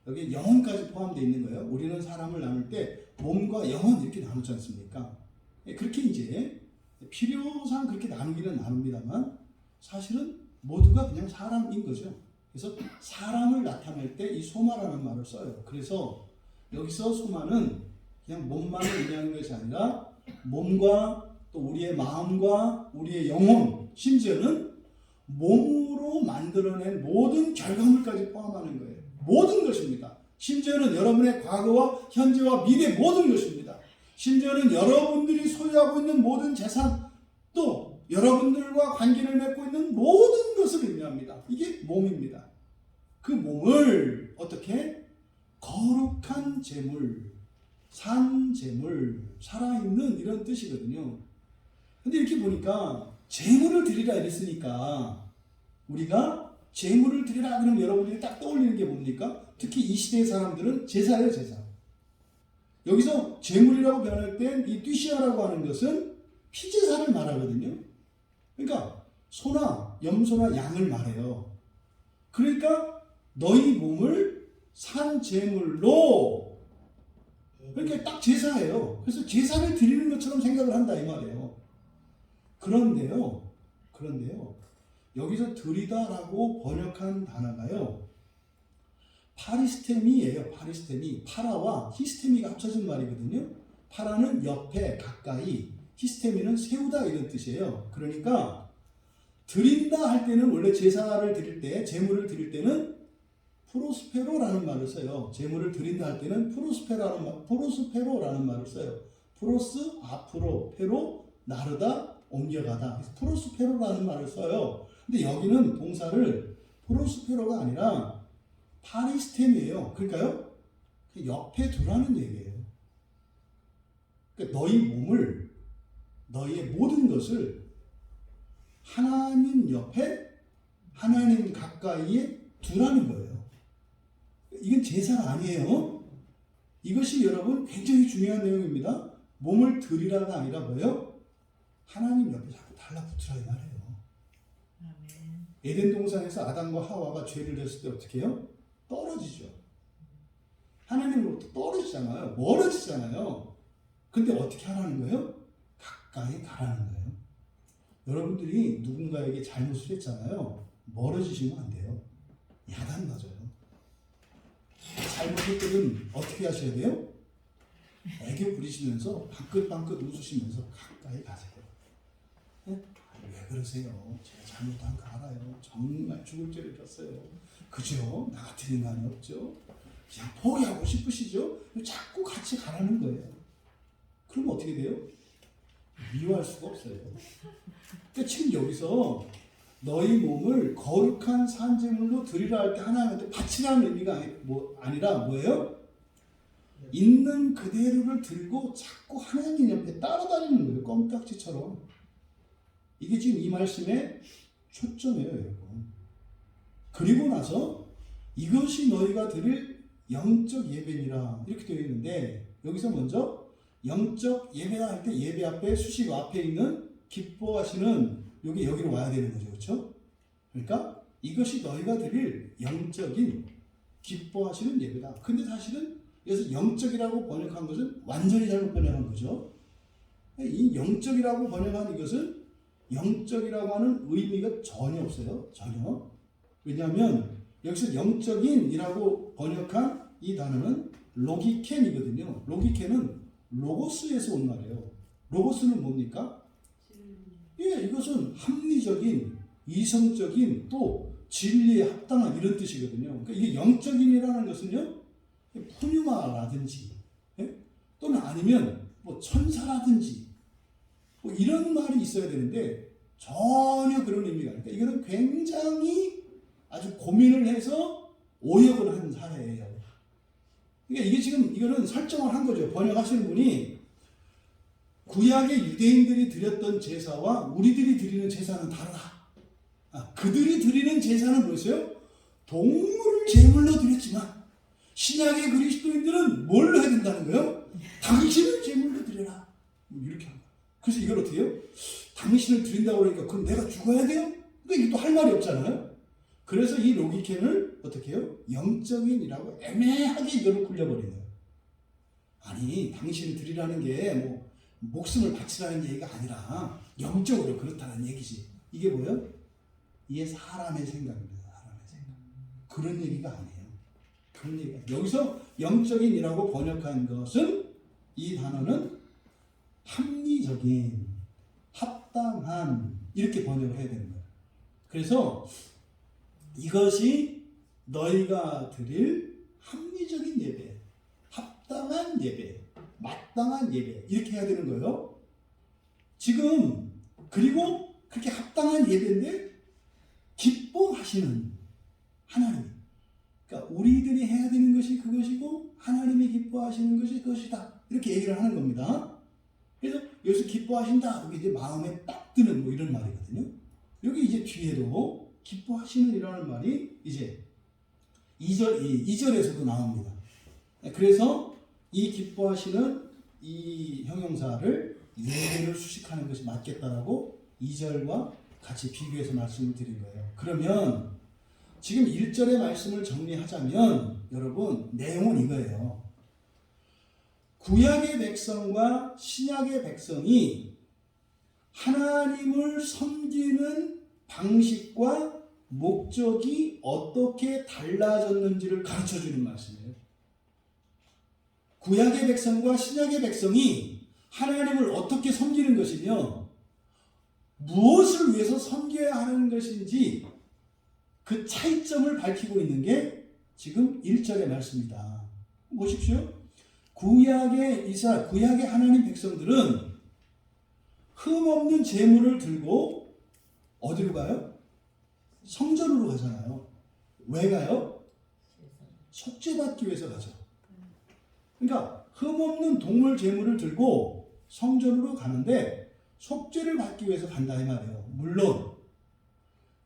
여기 영혼까지 포함되어 있는 거예요. 우리는 사람을 나눌 때 몸과 영혼 이렇게 나누지 않습니까? 그렇게 이제 필요상 그렇게 나누기는 나눕니다만 사실은 모두가 그냥 사람인 거죠. 그래서 사람을 나타낼 때 이 소마라는 말을 써요. 그래서 여기서 소마는 그냥 몸만을 의미하는 것이 아니라 몸과 또 우리의 마음과 우리의 영혼, 심지어는 몸으로 만들어낸 모든 결과물까지 포함하는 거예요. 모든 것입니다. 심지어는 여러분의 과거와 현재와 미래 모든 것입니다. 심지어는 여러분들이 소유하고 있는 모든 재산, 또 여러분들과 관계를 맺고 있는 모든 것을 의미합니다. 이게 몸입니다. 그 몸을 어떻게? 거룩한 재물, 산 재물, 살아있는 이런 뜻이거든요. 근데 이렇게 보니까 재물을 드리라 이랬으니까 우리가 재물을 드리라 그러면 여러분들이 딱 떠올리는 게 뭡니까? 특히 이 시대의 사람들은 제사예요, 제사. 여기서 재물이라고 변할 땐 이 띠시아라고 하는 것은 피제사를 말하거든요. 그러니까 소나 염소나 양을 말해요. 그러니까 너희 몸을 산 제물로, 그러니까 딱 제사예요. 그래서 제사를 드리는 것처럼 생각을 한다 이 말이에요. 그런데요, 여기서 드리다라고 번역한 단어가요, 파리스테미예요. 파리스테미. 파라와 히스테미가 합쳐진 말이거든요. 파라는 옆에, 가까이, 히스테미는 세우다 이런 뜻이에요. 그러니까 드린다 할 때는 원래 제사를 드릴 때, 제물을 드릴 때는 프로스페로라는 말을 써요. 제물을 드린다 할 때는 프로스페로라는 말을 써요. 프로스, 앞으로, 페로, 나르다, 옮겨가다. 프로스페로라는 말을 써요. 근데 여기는 동사를 프로스페로가 아니라 파리스템이에요. 그러니까요, 옆에 두라는 얘기예요. 그러니까 너희 몸을, 너희의 모든 것을 하나님 옆에, 하나님 가까이에 두라는 거예요. 이건 제사가 아니에요. 이것이 여러분 굉장히 중요한 내용입니다. 몸을 드리라가 아니라 뭐예요? 하나님 옆에 자꾸 달라붙으라 이 말이에요. 에덴 동산에서 아담과 하와가 죄를 졌을 때 어떻게 해요? 떨어지죠. 하나님으로부터 떨어지잖아요. 멀어지잖아요. 근데 어떻게 하라는 거예요? 가까이 가라는 거예요. 여러분들이 누군가에게 잘못을 했잖아요. 멀어지시면 안 돼요. 야단 맞아요. 잘못했거든 어떻게 하셔야 돼요? 애교 부리시면서 방긋방긋 웃으시면서 가까이 가세요. 네? 왜 그러세요? 제가 잘못한 거 알아요. 정말 죽을 죄를 졌어요. 그죠? 나 같은 인간이 없죠? 그냥 포기하고 싶으시죠? 자꾸 같이 가라는 거예요. 그럼 어떻게 돼요? 미워할 수가 없어요. 그러니까 지금 여기서 너희 몸을 거룩한 산제물로 드리라 할 때 하나님한테 바치라는 의미가 아니라 뭐예요? 있는 그대로를 들고 자꾸 하나님 옆에 따라다니는 거예요. 껌딱지처럼. 이게 지금 이 말씀의 초점이에요, 여러분. 그리고 나서 이것이 너희가 드릴 영적 예배니라 이렇게 되어 있는데, 여기서 먼저 영적 예배라 할 때 예배 앞에 수식 앞에 있는 기뻐하시는 여기로 와야 되는 거죠. 그렇죠? 그러니까 이것이 너희가 드릴 영적인 기뻐하시는 예배다. 근데 사실은 여기서 영적이라고 번역한 것은 완전히 잘못 번역한 거죠. 이 영적이라고 번역한 이것은 영적이라고 하는 의미가 전혀 없어요. 전혀. 왜냐하면 여기서 영적인이라고 번역한 이 단어는 로기켄이거든요. 로기켄은 로고스에서 온 말이에요. 로고스는 뭡니까? 예, 이것은 합리적인, 이성적인, 또 진리에 합당한 이런 뜻이거든요. 그러니까 이게 영적인이라는 것은요, 푸뉴마라든지, 예? 또는 아니면 뭐 천사라든지, 뭐 이런 말이 있어야 되는데 전혀 그런 의미가 아니니까 이거는 굉장히 아주 고민을 해서 오역을 한 사례예요. 그러니까 이게 지금 이거는 설정을 한 거죠. 번역하시는 분이 구약의 유대인들이 드렸던 제사와 우리들이 드리는 제사는 다르다. 그들이 드리는 제사는 뭐였어요? 동물을 제물로 드렸지만 신약의 그리스도인들은 뭘로 해야 된다는 거예요? 당신을 제물로 드려라. 이렇게 한 거예요. 그래서 이걸 어떻게 해요? 당신을 드린다고 그러니까 그럼 내가 죽어야 돼요? 그러니까 이게 또 할 말이 없잖아요. 그래서 이 로기켄을 어떻게 해요? 영적인이라고 애매하게 이거를 굴려버린 거예요. 아니, 당신을 드리라는 게 뭐 목숨을 바치라는 얘기가 아니라 영적으로 그렇다는 얘기지. 이게 뭐예요? 이게 사람의 생각입니다. 사람의 생각. 그런 얘기가 아니에요. 그런 얘기가. 여기서 영적인이라고 번역한 것은 이 단어는 합리적인, 합당한 이렇게 번역을 해야 되는 거예요. 그래서 이것이 너희가 드릴 합리적인 예배, 합당한 예배, 마땅한 예배 이렇게 해야 되는 거예요. 지금 그리고 그렇게 합당한 예배인데 기뻐하시는 하나님. 그러니까 우리들이 해야 되는 것이 그것이고 하나님이 기뻐하시는 것이 그것이다. 이렇게 얘기를 하는 겁니다. 그래서 여기서 기뻐하신다. 이게 이제 마음에 딱 드는 뭐 이런 말이거든요. 여기 이제 뒤에도 기뻐하시는 이라는 말이 이제 2절에서도 나옵니다. 그래서 이 기뻐하시는 이 형용사를 예배를 수식하는 것이 맞겠다라고 2절과 같이 비교해서 말씀을 드린 거예요. 그러면 지금 1절의 말씀을 정리하자면 여러분 내용은 이거예요. 구약의 백성과 신약의 백성이 하나님을 섬기는 방식과 목적이 어떻게 달라졌는지를 가르쳐주는 말씀이에요. 구약의 백성과 신약의 백성이 하나님을 어떻게 섬기는 것이며 무엇을 위해서 섬겨야 하는 것인지 그 차이점을 밝히고 있는 게 지금 1절의 말씀입니다. 보십시오. 구약의 하나님 백성들은 흠없는 제물을 들고 어디로 가요? 성전으로 가잖아요. 왜 가요? 속죄받기 위해서 가죠. 그러니까 흠없는 동물 제물을 들고 성전으로 가는데 속죄를 받기 위해서 간다 이 말이에요. 물론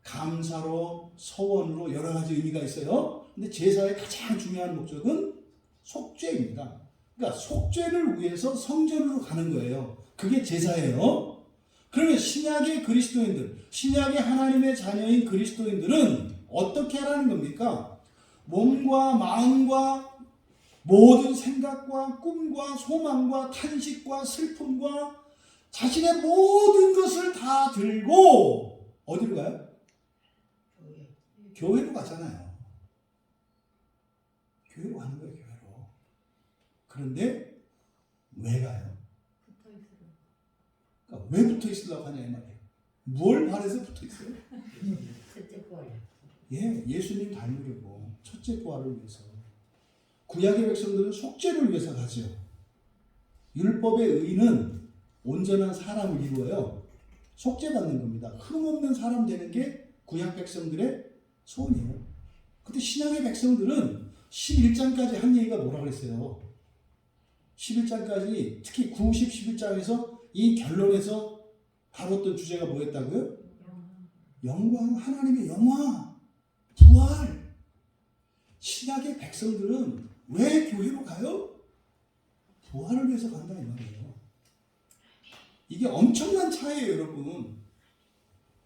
감사로 서원으로 여러 가지 의미가 있어요. 근데 제사의 가장 중요한 목적은 속죄입니다. 그러니까 속죄를 위해서 성전으로 가는 거예요. 그게 제사예요. 그러면 신약의 그리스도인들, 신약의 하나님의 자녀인 그리스도인들은 어떻게 하라는 겁니까? 몸과 마음과 모든 생각과 꿈과 소망과 탄식과 슬픔과 자신의 모든 것을 다 들고 어디로 가요? 교회로 가잖아요. 교회로 가는 거예요, 교회로. 그런데 왜 가요? 그러니까 왜 붙어 있으려고 하냐 이 말이에요. 뭘 바래서 붙어 있어요? 첫째 부활. 예, 예수님 닮으려고 첫째 부활을 위해서. 구약의 백성들은 속죄를 위해서 가죠. 율법의 의는 온전한 사람을 이루어요. 속죄받는 겁니다. 흠없는 사람 되는 게 구약 백성들의 소원이에요. 근데 신약의 백성들은 11장까지 한 얘기가 뭐라 그랬어요? 11장까지 특히 9, 10, 11장에서 이 결론에서 다뤘던 주제가 뭐였다고요? 영광, 하나님의 영광, 부활. 신약의 백성들은 왜 교회로 가요? 부활을 위해서 간다 이 말이에요. 이게 엄청난 차이예요, 여러분.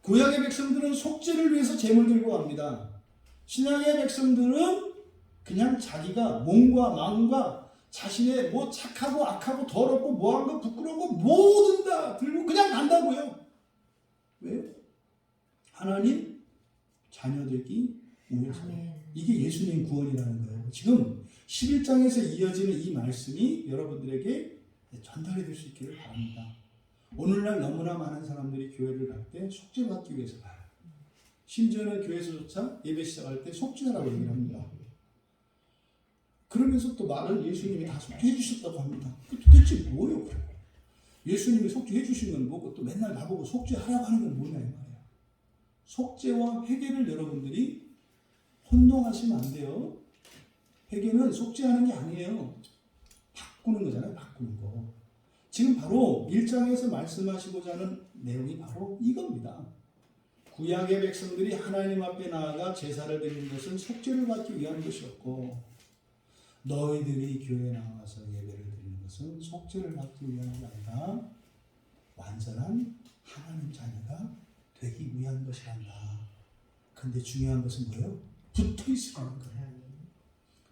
구약의 백성들은 속죄를 위해서 제물 들고 갑니다. 신약의 백성들은 그냥 자기가 몸과 마음과 자신의 뭐 착하고 악하고 더럽고 뭐한 거 부끄러운 거 뭐든 다 들고 그냥 간다고요. 왜요? 하나님 자녀되기 위해서. 이게 예수님 구원이라는 거예요. 지금 11장에서 이어지는 이 말씀이 여러분들에게 전달이 될 수 있기를 바랍니다. 오늘날 너무나 많은 사람들이 교회를 갈 때 속죄받기 위해서 가요. 심지어는 교회에서조차 예배 시작할 때 속죄하라고 얘기를 합니다. 그러면서 또 말은 예수님이 다 속죄해 주셨다고 합니다. 도대체 뭐예요? 예수님이 속죄해 주신 건 뭐고 또 맨날 나보고 속죄하라고 하는 건 뭐냐 이 말이에요. 속죄와 회개를 여러분들이 혼동하시면 안 돼요. 회개는 속죄하는 게 아니에요. 바꾸는 거잖아요. 바꾸는 거. 지금 바로 1장에서 말씀하시고자 하는 내용이 바로 이겁니다. 구약의 백성들이 하나님 앞에 나아가 제사를 드리는 것은 속죄를 받기 위한 것이었고 너희들이 교회에 나와서 예배를 드리는 것은 속죄를 받기 위한 게 아니라 완전한 하나님 자녀가 되기 위한 것이란다. 근데 중요한 것은 뭐예요? 붙어 있으라는 거예요.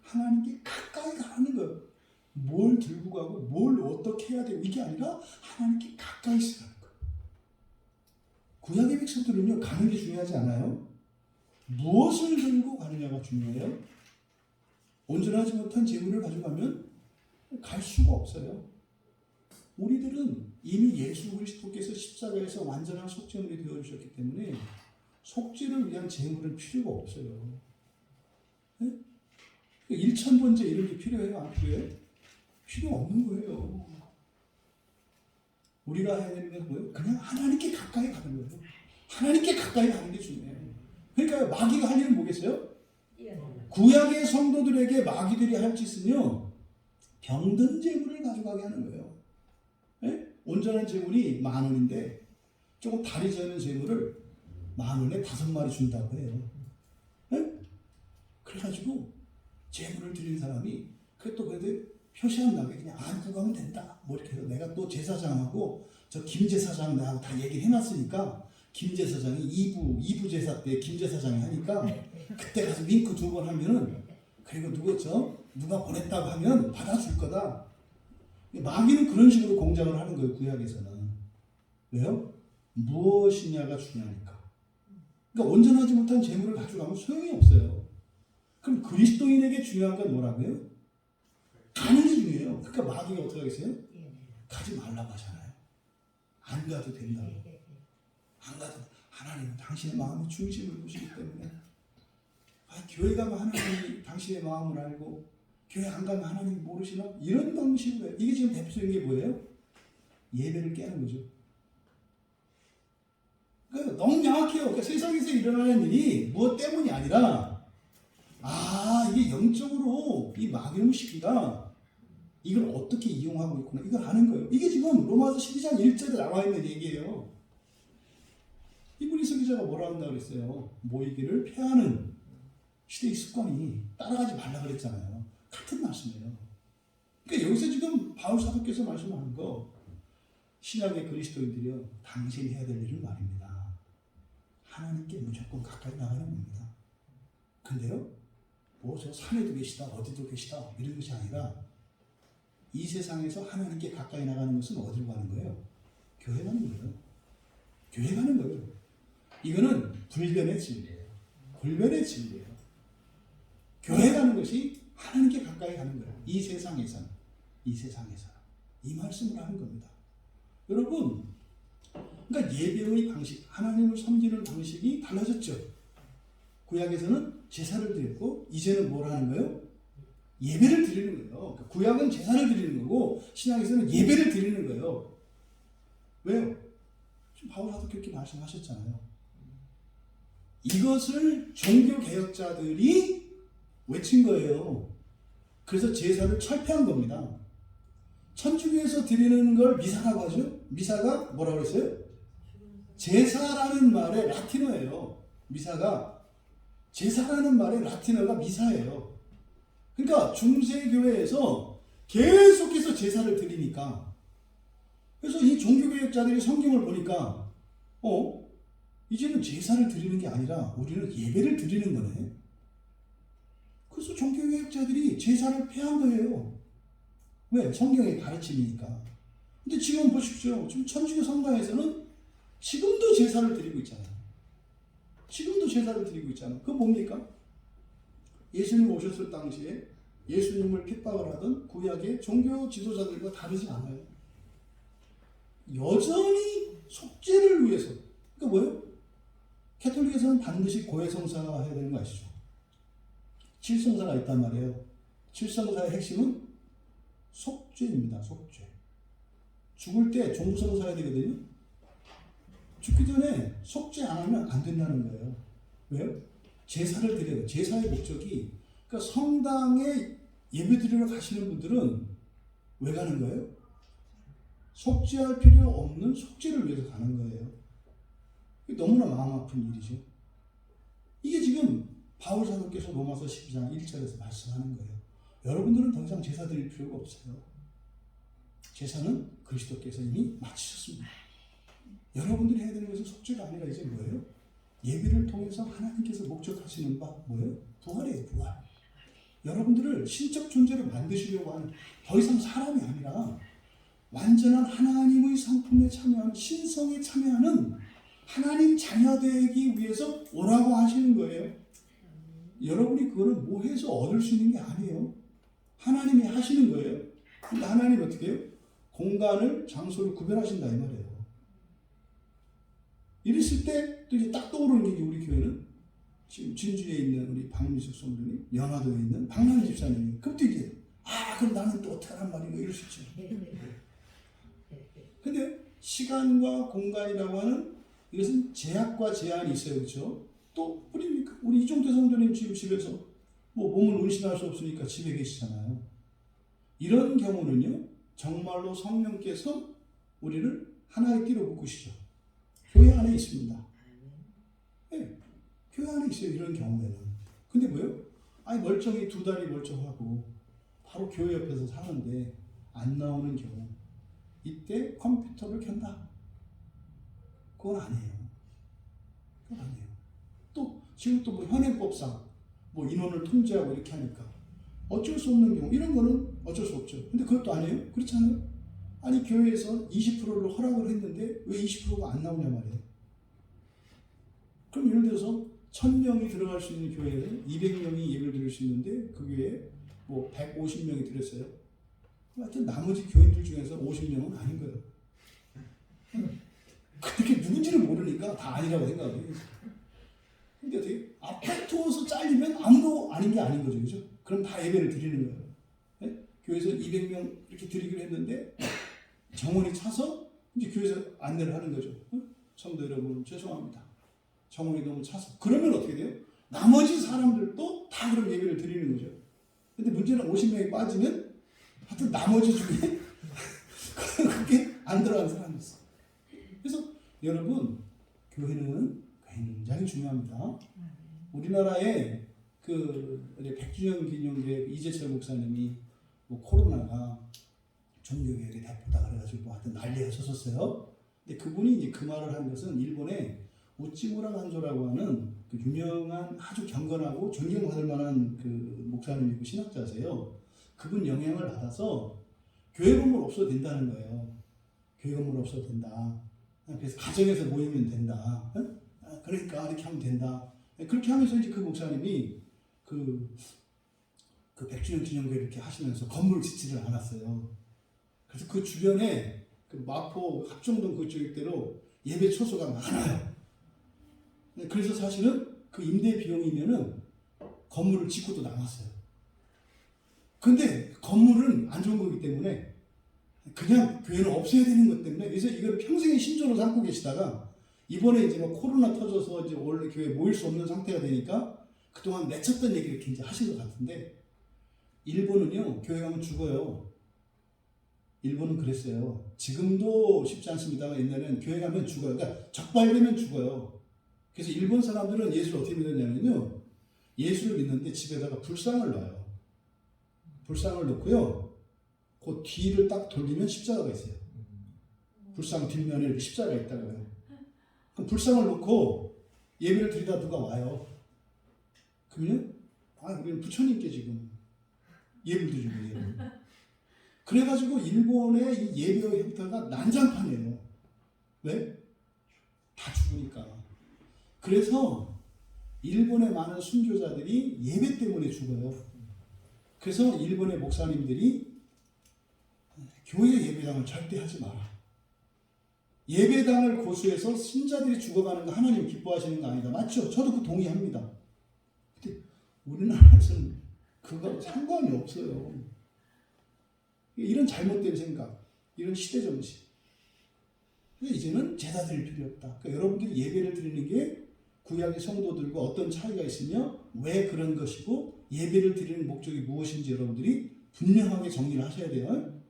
하나님께 가까이 가라는 거예요. 뭘 들고 가고 뭘 어떻게 해야 되고 이게 아니라 하나님께 가까이 있으라는 거예요. 구약의 백성들은요 가는 게 중요하지 않아요. 무엇을 들고 가느냐가 중요해요. 온전하지 못한 재물을 가져가면 갈 수가 없어요. 우리들은 이미 예수 그리스도께서 십자가에서 완전한 속죄물이 되어주셨기 때문에 속죄를 위한 재물은 필요가 없어요. 네? 1,000번째 이런 게 필요해요? 안 필요해요? 필요 없는 거예요. 우리가 해야 되는 건 뭐예요? 그냥 하나님께 가까이 가는 거예요. 하나님께 가까이 가는 게 중요해요. 그러니까 마귀가 할 일은 뭐겠어요? 구약의 성도들에게 마귀들이 할 짓은요, 병든 재물을 가져가게 하는 거예요. 네? 온전한 재물이 10,000원인데 조금 다리 저는 재물을 10,000원에 5마리 준다고 해요. 네? 그래가지고 재물을 드린 사람이 그또 그래도 표시한다고 그냥 안고 가면 된다. 뭐 이렇게 해서 내가 또 제사장하고 저 김 제사장 나하고 다 얘기를 해놨으니까 김 제사장이 2부 제사 때 김 제사장이 하니까 그때 가서 윙크 2번 하면은 그리고 누가 보냈다고 하면 받아줄 거다. 마귀는 그런 식으로 공작을 하는 거예요. 구약에서는. 왜요? 무엇이냐가 중요하니까. 그러니까 온전하지 못한 재물을 가져가면 소용이 없어요. 그럼 그리스도인에게 중요한 건 뭐라고요? 가는 게 중요해요. 그러니까 마귀가 어떻게 하겠어요? 가지 말라고 하잖아요. 안 가도 된다고. 안 가도 하나님은 당신의 마음의 중심을 보시기 때문에 교회 가면 하나님이 당신의 마음을 알고 교회 안 가면 하나님 모르시나? 이런 방식으로 해요. 이게 지금 대표적인 게 뭐예요? 예배를 깨는 거죠. 그러니까 너무 명확해요. 그러니까 세상에서 일어나는 일이 무엇 때문이 아니라 이게 영적으로 이 마귀의 시기가 이걸 어떻게 이용하고 있구나. 이걸 아는 거예요. 이게 지금 로마서 12장 1절에 나와 있는 얘기예요. 히브리서 기자가 뭐라 한다고 그랬어요? 모이기를 폐하는 시대의 습관이 따라가지 말라 그랬잖아요. 같은 말씀이에요. 그러니까 여기서 지금 바울 사도께서 말씀하는 거 신약의 그리스도인들이요. 당신이 해야 될 일은 말입니다. 하나님께 무조건 가까이 나가는 겁니다. 근데요. 뭐 저 산에도 계시다 어디도 계시다 이런 것이 아니라 이 세상에서 하나님께 가까이 나가는 것은 어디로 가는 거예요? 교회 가는 거예요. 교회 가는 거예요. 이거는 불변의 진리예요. 불변의 진리예요. 교회 가는 것이 하나님께 가까이 가는 거예요. 이 세상에서는. 이 말씀을 하는 겁니다. 여러분, 그러니까 예배의 방식, 하나님을 섬기는 방식이 달라졌죠. 구약에서는 제사를 드렸고 이제는 뭘 하는 거예요? 예배를 드리는 거예요. 그러니까 구약은 제사를 드리는 거고 신약에서는 예배를 드리는 거예요. 왜요? 지금 바울 사도 그렇게 말씀하셨잖아요. 이것을 종교개혁자들이 외친 거예요. 그래서 제사를 철폐한 겁니다. 천주교에서 드리는 걸 미사라고 하죠. 미사가 뭐라고 했어요? 제사라는 말의 라틴어예요. 미사가 제사라는 말의 라틴어가 미사예요. 그러니까 중세교회에서 계속해서 제사를 드리니까 그래서 이 종교개혁자들이 성경을 보니까 이제는 제사를 드리는 게 아니라 우리는 예배를 드리는 거네. 그래서 종교개혁자들이 제사를 폐한 거예요. 왜? 성경의 가르침이니까. 근데 지금 보십시오. 지금 천주교 성당에서는 지금도 제사를 드리고 있잖아요. 그건 뭡니까? 예수님 오셨을 당시에 예수님을 핍박을 하던 구약의 종교 지도자들과 다르지 않아요. 여전히 속죄를 위해서. 그러니까 뭐예요? 캐톨릭에서는 반드시 고해성사가 해야 되는 거 아시죠? 칠성사가 있단 말이에요. 칠성사의 핵심은 속죄입니다. 속죄. 죽을 때 종부성사 해야 되거든요. 죽기 전에 속죄 안 하면 안 된다는 거예요. 왜요? 제사를 드려요. 제사의 목적이 그러니까 성당에 예배 드리러 가시는 분들은 왜 가는 거예요? 속죄할 필요 없는 속죄를 위해서 가는 거예요. 너무나 마음 아픈 일이죠. 이게 지금 바울 사도께서 로마서 12장 1절에서 말씀하는 거예요. 여러분들은 더 이상 제사 드릴 필요가 없어요. 제사는 그리스도께서 이미 마치셨습니다. 여러분들이 해야 되는 것은 속죄가 아니라 이제 뭐예요? 예배를 통해서 하나님께서 목적하시는 바 뭐예요? 부활이에요. 부활. 여러분들을 신적 존재로 만드시려고 하는 더 이상 사람이 아니라 완전한 하나님의 상품에 참여하는 신성에 참여하는 하나님 자녀 되기 위해서 오라고 하시는 거예요. 여러분이 그거를 뭐 해서 얻을 수 있는 게 아니에요. 하나님이 하시는 거예요. 근데 하나님이 어떻게 해요? 공간을, 장소를 구별하신다 이 말이에요. 이랬을 때 또 이제 딱 떠오르는 게 우리 교회는 지금 진주에 있는 우리 박민숙 성도님, 연화도에 있는 박남희 집사님이 그때 이제 그럼 나는 또 어떻게 하란 말인가 이럴 수 있죠. 근데 시간과 공간이라고 하는 이것은 제약과 제한이 있어요. 그렇죠? 또 우리 이종태 성도님 지금 집에서 뭐 몸을 운신할 수 없으니까 집에 계시잖아요. 이런 경우는요, 정말로 성령께서 우리를 하나의 띠로 묶으시죠. 교회 안에 있습니다. 네, 교회 안에 있어요. 이런 경우에는. 근데 뭐요? 멀쩡히 두 다리 멀쩡하고 바로 교회 옆에서 사는데 안 나오는 경우, 이때 컴퓨터를 켠다. 그건 아니에요. 그건 아니에요. 또 지금 또 뭐 현행법상 뭐 인원을 통제하고 이렇게 하니까 어쩔 수 없는 경우, 이런 거는 어쩔 수 없죠. 근데 그것도 아니에요? 그렇지 않아요? 아니 교회에서 20%를 허락을 했는데 왜 20%가 안 나오냐 말이에요. 그럼 예를 들어서 1000명이 들어갈 수 있는 교회에 200명이 예배를 드릴 수 있는데 그 교회에 뭐 150명이 들었어요. 하여튼 나머지 교인들 중에서 50명은 아닌 거예요. 그렇게 누군지를 모르니까 다 아니라고 생각해요. 근데 어떻게 아파트에서 잘리면 아무도 아닌 게 아닌 거죠. 그죠? 그럼 다 예배를 드리는 거예요. 네? 교회에서 200명 이렇게 드리기로 했는데 정원이 차서 이제 교회에서 안내를 하는 거죠. 성도 여러분 죄송합니다. 정원이 너무 차서. 그러면 어떻게 돼요? 나머지 사람들도 다 그럼 예배를 드리는 거죠. 근데 문제는 50명이 빠지면 하여튼 나머지 중에 그렇게 안 들어가는 사람이 있어. 그래서 여러분 교회는 굉장히 중요합니다. 우리나라에 그 100주년 기념계획 이재철 목사님이 뭐 코로나가 종교개혁의 대표다 그래가지고 하여튼 난리가 쳤었어요. 근데 그분이 이제 그 말을 한 것은 일본의 우찌무라 간조라고 하는 그 유명한 아주 경건하고 존경받을 만한 그 목사님이고 신학자세요. 그분 영향을 받아서 교회 건물 없어도 된다는 거예요. 교회 건물 없어도 된다. 그래서 가정에서 모이면 된다. 그러니까 이렇게 하면 된다. 그렇게 하면서 이제 그 목사님이 그 100주년 기념회 이렇게 하시면서 건물 짓지를 않았어요. 그래서 그 주변에 그 마포 합정동 그쪽대로 예배 초소가 많아요. 그래서 사실은 그 임대 비용이면은 건물을 짓고도 남았어요. 근데 건물은 안 좋은 거기 때문에 그냥 교회는 없애야 되는 것 때문에 그래서 이걸 평생의 신조로 삼고 계시다가 이번에 이제 막 코로나 터져서 이제 원래 교회에 모일 수 없는 상태가 되니까 그동안 맺혔던 얘기를 이렇게 이제 하신 것 같은데 일본은요 교회 가면 죽어요. 일본은 그랬어요. 지금도 쉽지 않습니다. 옛날에는 교회 가면 죽어요. 그러니까 적발되면 죽어요. 그래서 일본 사람들은 예수를 어떻게 믿었냐면요. 예수를 믿는데 집에다가 불상을 놔요. 불상을 놓고요. 그 뒤를 딱 돌리면 십자가가 있어요. 불상 뒷면에 이렇게 십자가가 있다고요. 그럼 불상을 놓고 예배를 드리다 누가 와요. 그러면 우리는 부처님께 지금 예배를 드리고 있는 거예요. 그래가지고 일본의 이 예배 형태가 난장판이에요. 왜? 다 죽으니까. 그래서 일본의 많은 순교자들이 예배 때문에 죽어요. 그래서 일본의 목사님들이 교회 예배당을 절대 하지 마라. 예배당을 고수해서 신자들이 죽어가는 거 하나님 기뻐하시는 거 아니다. 맞죠? 저도 그 동의합니다. 근데 우리나라에서는 그거 상관이 없어요. 이런 잘못된 생각, 이런 시대 정신. 이제는 제사 드릴 필요 없다. 그러니까 여러분들이 예배를 드리는 게 구약의 성도들과 어떤 차이가 있으며 왜 그런 것이고 예배를 드리는 목적이 무엇인지 여러분들이 분명하게 정리를 하셔야 돼요.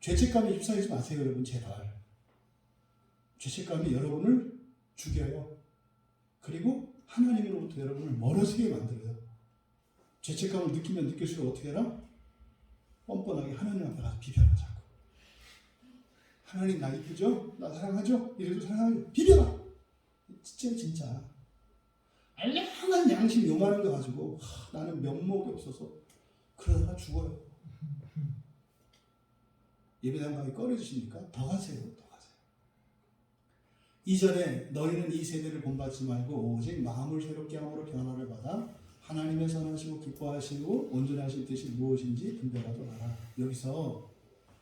죄책감에 휩싸이지 마세요, 여러분. 제발. 죄책감이 여러분을 죽여요. 그리고 하나님으로부터 여러분을 멀어지게 만들어요. 죄책감을 느끼면 느낄수록 어떻게 해라? 뻔뻔하게 하나님 앞에 가서 비벼라. 자꾸. 하나님 나 이쁘죠? 나 사랑하죠? 이래도 사랑하죠? 비벼라. 진짜 알량한 양심 요만한 거 가지고 나는 면목이 없어서 그러다가 죽어요. 예배당 가기 꺼려지시니까 더 가세요. 2절에 너희는 이 세대를 본받지 말고 오직 마음을 새롭게 함으로 변화를 받아 하나님의 선하시고 기뻐하시고 온전하신 뜻이 무엇인지 분별하도록 하라.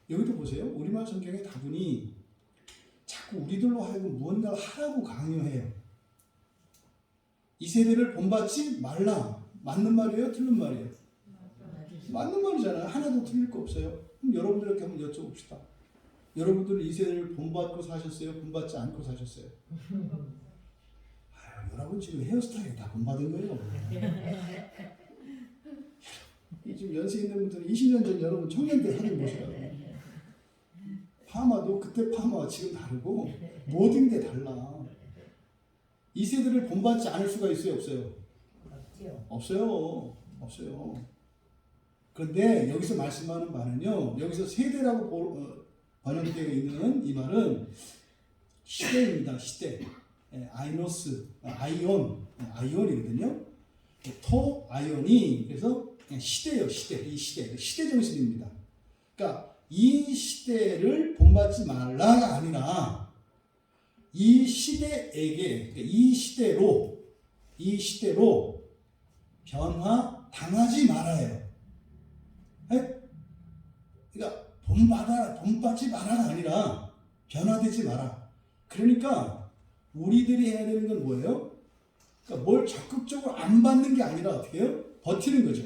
여기도 보세요. 우리말 성경에 다분히 자꾸 우리들로 하여금 무언가를 하라고 강요해요. 이 세대를 본받지 말라. 맞는 말이에요? 틀린 말이에요? 맞는 말이잖아요. 하나도 틀릴 거 없어요. 그럼 여러분들에게 한번 여쭤봅시다. 여러분들은 이 세대를 본받고 사셨어요? 본받지 않고 사셨어요? 아유, 여러분 지금 헤어스타일 다 본받은 거예요. 지금 연세 있는 분들은 20년 전 여러분 청년 때 사진 보시라고. 파마도 그때 파마와 지금 다르고 모든 게 달라. 이 세대를 본받지 않을 수가 있어요? 없어요? 없어요. 그런데 여기서 말씀하는 바는요. 여기서 세대라고 번역되어 있는 이 말은 시대입니다. 시대. 아이노스, 아이온이거든요. 토, 아이온이 그래서 시대예요. 이 시대 정신입니다. 그러니까 이 시대를 본받지 말라가 아니라 이 시대에게 이 시대로 변화당하지 말아요. 그러니까 본받지 마라가 아니라 변화되지 마라. 그러니까 우리들이 해야 되는 건 뭐예요? 그러니까 뭘 적극적으로 안 받는 게 아니라 어떻게 해요? 버티는 거죠.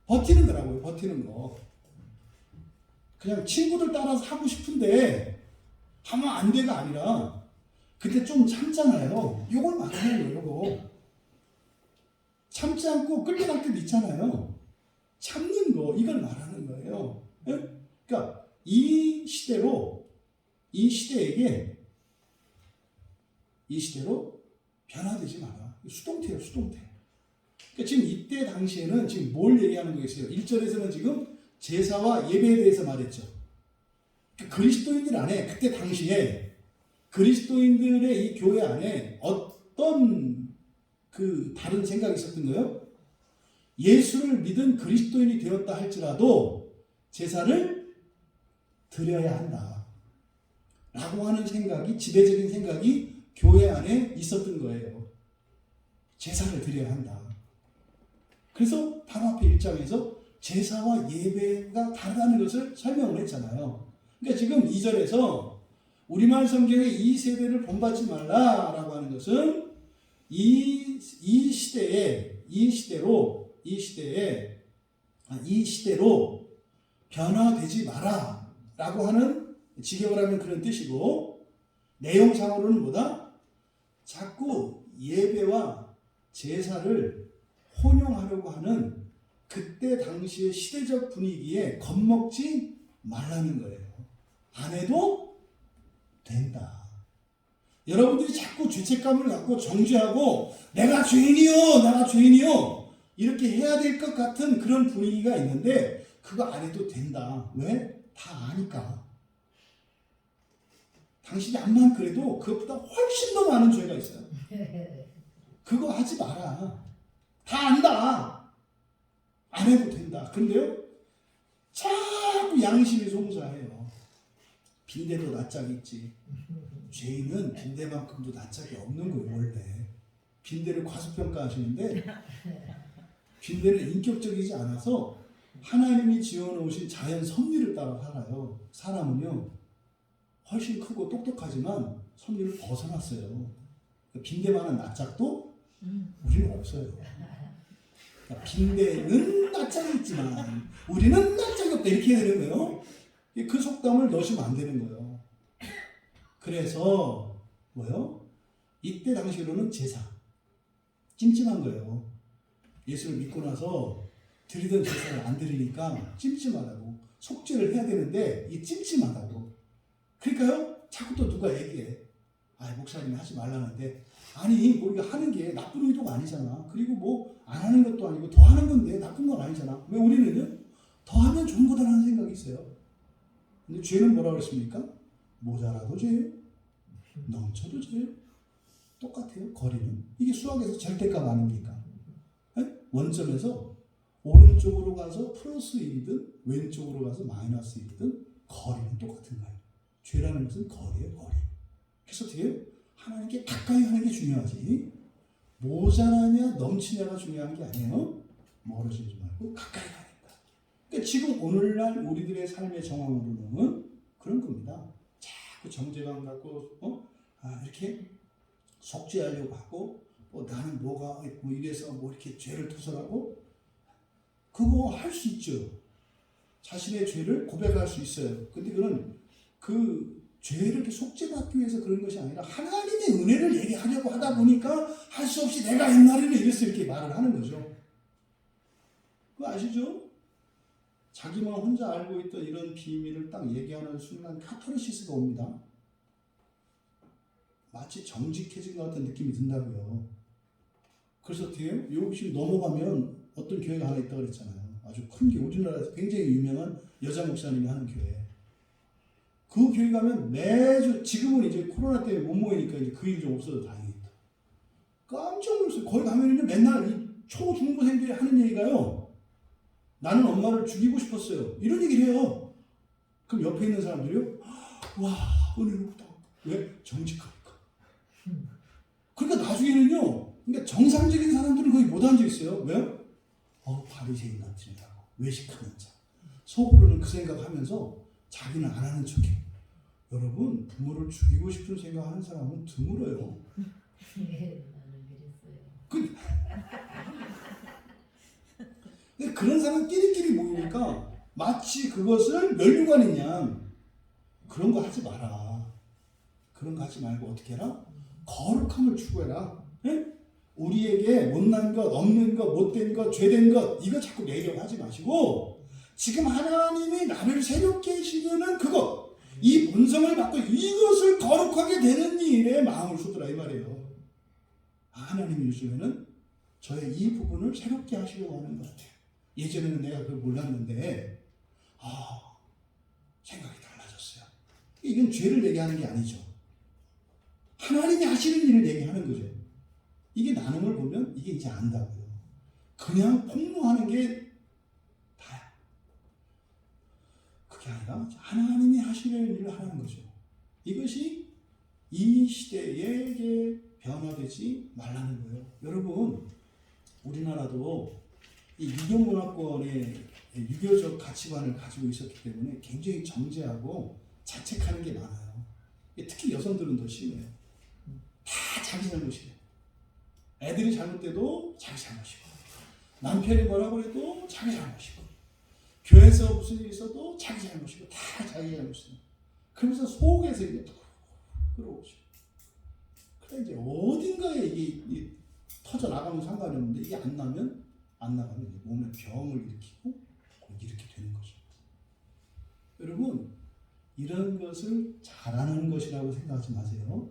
버티는 거라고요. 버티는 거. 그냥 친구들 따라서 하고 싶은데 하면 안 돼가 아니라 그때 좀 참잖아요. 요걸 말하는 거예요. 요거. 참지 않고 끌려갈 때도 있잖아요. 참는 거 이걸 말하는 거예요. 그러니까 이 시대로 변화되지 마라. 수동태예요. 수동태. 그러니까 지금 이때 당시에는 지금 뭘 얘기하는 거겠어요? 1절에서는 지금 제사와 예배에 대해서 말했죠. 그러니까 그리스도인들 안에 그때 당시에 그리스도인들의 이 교회 안에 어떤 그 다른 생각이 있었던 거예요? 예수를 믿은 그리스도인이 되었다 할지라도 제사를 드려야 한다 라고 하는 생각이, 지배적인 생각이 교회 안에 있었던 거예요. 제사를 드려야 한다. 그래서 바로 앞에 1장에서 제사와 예배가 다르다는 것을 설명을 했잖아요. 그러니까 지금 2절에서 우리말 성경에 이 세대를 본받지 말라라고 하는 것은 이 시대로 변화되지 마라라고 하는, 직역을 하면 그런 뜻이고, 내용상으로는 뭐다? 자꾸 예배와 제사를 혼용하려고 하는 그때 당시의 시대적 분위기에 겁먹지 말라는 거예요. 안 해도 된다. 여러분들이 자꾸 죄책감을 갖고 정죄하고 내가 죄인이요 이렇게 해야 될 것 같은 그런 분위기가 있는데 그거 안 해도 된다. 왜? 다 아니까. 당신이 암만 그래도 그것보다 훨씬 더 많은 죄가 있어요. 그거 하지 마라. 다 안다. 안 해도 된다. 근데요, 자꾸 양심이 송사해요. 빈대도 낯짝이 있지. 죄인은 빈대만큼도 낯짝이 없는 거예요. 원래 빈대를 과소평가하시는데 빈대는 인격적이지 않아서 하나님이 지어놓으신 자연 섭리를 따라 살아요. 사람은요 훨씬 크고 똑똑하지만 섭리를 벗어났어요. 빈대만한 낯짝도 우리는 없어요. 그러니까 빈대는 낯짝이 있지만 우리는 낯짝이 없다, 이렇게 되는 거예요. 그 속담을 넣으시면 안 되는 거예요. 그래서 뭐요? 이때 당시로는 제사 찜찜한 거예요. 예수를 믿고 나서 드리던 제사를 안 드리니까 찜찜하다고, 속죄를 해야 되는데 이 찜찜하다고. 그러니까요 자꾸 또 누가 얘기해. 목사님이 하지 말라는데, 아니 뭐 이거 하는 게 나쁜 의도가 아니잖아. 그리고 뭐 안 하는 것도 아니고 더 하는 건데 나쁜 건 아니잖아. 왜 우리는요 더 하면 좋은 거다라는 생각이 있어요. 근데 죄는 뭐라고 했습니까? 모자라도 죄예요, 넘쳐도 죄예요. 똑같아요. 거리는. 이게 수학에서 절대값 아닙니까? 원점에서 오른쪽으로 가서 플러스 1이든 왼쪽으로 가서 마이너스 1이든 거리는 똑같은 거예요. 죄라는 것은 거리예요. 거리. 그래서 어떻게 해요? 하나님께 가까이 하는 게 중요하지. 모자라냐 넘치냐가 중요한 게 아니에요. 멀어지지 말고 가까이 가야 된다. 그러니까 지금 오늘날 우리들의 삶의 정황으로는 그런 겁니다. 자꾸 정죄감 갖고 이렇게 속죄하려고 하고 나는 뭐가 있고 이래서 뭐 이렇게 죄를 토설하고 그거 할 수 있죠. 자신의 죄를 고백할 수 있어요. 근데 그건 그 죄를 이렇게 속죄받기 위해서 그런 것이 아니라 하나님의 은혜를 얘기하려고 하다 보니까 할 수 없이 내가 옛날에는 이랬어 이렇게 말을 하는 거죠. 그거 아시죠? 자기만 혼자 알고 있던 이런 비밀을 딱 얘기하는 순간 카타르시스가 옵니다. 마치 정직해진 것 같은 느낌이 든다고요. 그래서 어떻게 해요? 여기 지금 넘어가면 어떤 교회가 하나 있다고 그랬잖아요. 아주 큰 교회, 우리나라에서 굉장히 유명한 여자 목사님이 하는 교회. 그 교회 가면 매주, 지금은 이제 코로나 때문에 못 모이니까 이제 그 일이 좀 없어도 다행이다. 깜짝 놀랐어요. 거기 가면은요, 맨날 이 초중고생들이 하는 얘기가요. 나는 엄마를 죽이고 싶었어요. 이런 얘기를 해요. 그럼 옆에 있는 사람들이요, 와, 은혜롭다. 왜? 정직하니까. 그러니까 나중에는요, 그러니까 정상적인 사람들은 거의 못 앉아 있어요. 왜요? 바리새인 같으니라고. 외식하는 자. 속으로는 그 생각하면서 자기는 안 하는 척해. 여러분, 부모를 죽이고 싶은 생각하는 사람은 드물어요. 네, 나는 그랬어요. 그런 사람 끼리끼리 모이니까 마치 그것을 면류관인 양 그런 거 하지 마라. 그런 거 하지 말고 어떻게 해라? 거룩함을 추구해라. 예? 우리에게 못난 것, 없는 것, 못된 것, 죄된 것 이거 자꾸 내려고 하지 마시고 지금 하나님이 나를 새롭게 해시려는 그것 이 본성을 갖고 이것을 거룩하게 되는 일에 마음을 쏟으라 이 말이에요. 하나님이 요즘에는 저의 이 부분을 새롭게 하시려고 하는 것 같아요. 예전에는 내가 그걸 몰랐는데 생각이 달라졌어요. 이건 죄를 얘기하는 게 아니죠. 하나님이 하시는 일을 얘기하는 거죠. 이게 나눔을 보면 이게 이제 안다고요. 그냥 폭로하는 게 다야. 그게 아니라 하나님이 하시는 일을 하는 거죠. 이것이 이 시대에 변화되지 말라는 거예요. 여러분, 우리나라도 이 유교문화권의 유교적 가치관을 가지고 있었기 때문에 굉장히 정제하고 자책하는 게 많아요. 특히 여성들은 더 심해요. 다 자기 잘못이에요. 애들이 잘못돼도 자기 잘못이고 남편이 뭐라고 해도 자기 잘못이고 교회에서 무슨 일이 있어도 자기 잘못이고 다 자기 잘못이에요. 그러면서 속에서 이게 끌어오죠. 그래 이제 어딘가에 이게 터져 나가면 상관이 없는데 이게 안 나가면 이제 몸에 병을 일으키고 이렇게 되는 거죠. 여러분 이런 것을 잘하는 것이라고 생각하지 마세요.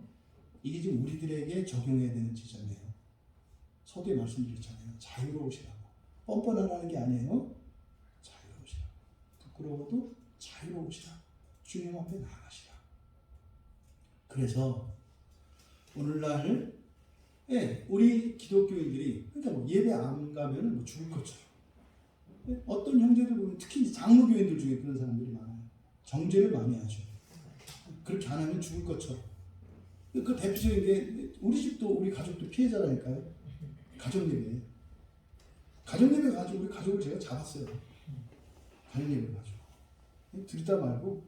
이게 지금 우리들에게 적용해야 되는 지점이에요. 서두에 말씀드렸잖아요. 자유로우시라고. 뻔뻔하라는 게 아니에요. 자유로우시라고. 부끄러워도 자유로우시라고. 주님 앞에 나아가시라고. 그래서 오늘날 우리 기독교인들이 그러니까 뭐 예배 안 가면 뭐 죽을 것처럼 어떤 형제들 보면 특히 장로교인들 중에 그런 사람들이 많아요. 정죄를 많이 하죠. 그렇게 안 하면 죽을 것처럼. 그 대표적인 게 우리 집도 우리 가족도 피해자라니까요. 가정예배 가지고 우리 가족을 제가 잡았어요. 가정예배 가지고 드리다 말고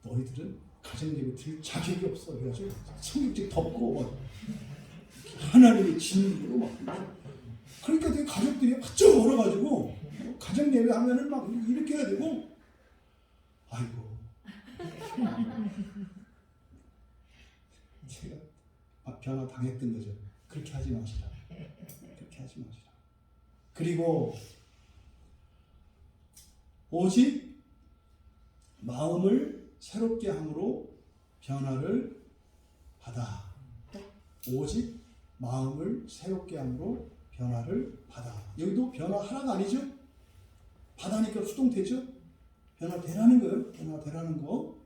너희들은 가정예배 드릴 자격이 없어. 그래가지고 성경책 덮고 막 하나님의 진리로 막 그러니까 되게 가족들이 바짝 얼어가지고 가정예배 하면은 막 이렇게 해야 되고 아이고 제가 변화 당했던 거죠. 그렇게 하지 마시라. 그렇게 하지 마시라. 그리고 오직 마음을 새롭게 함으로 변화를 받아. 오직 마음을 새롭게 함으로 변화를 받아. 여기도 변화하라가 아니죠? 받으니까 수동태죠? 변화되라는 거예요. 변화되라는 거.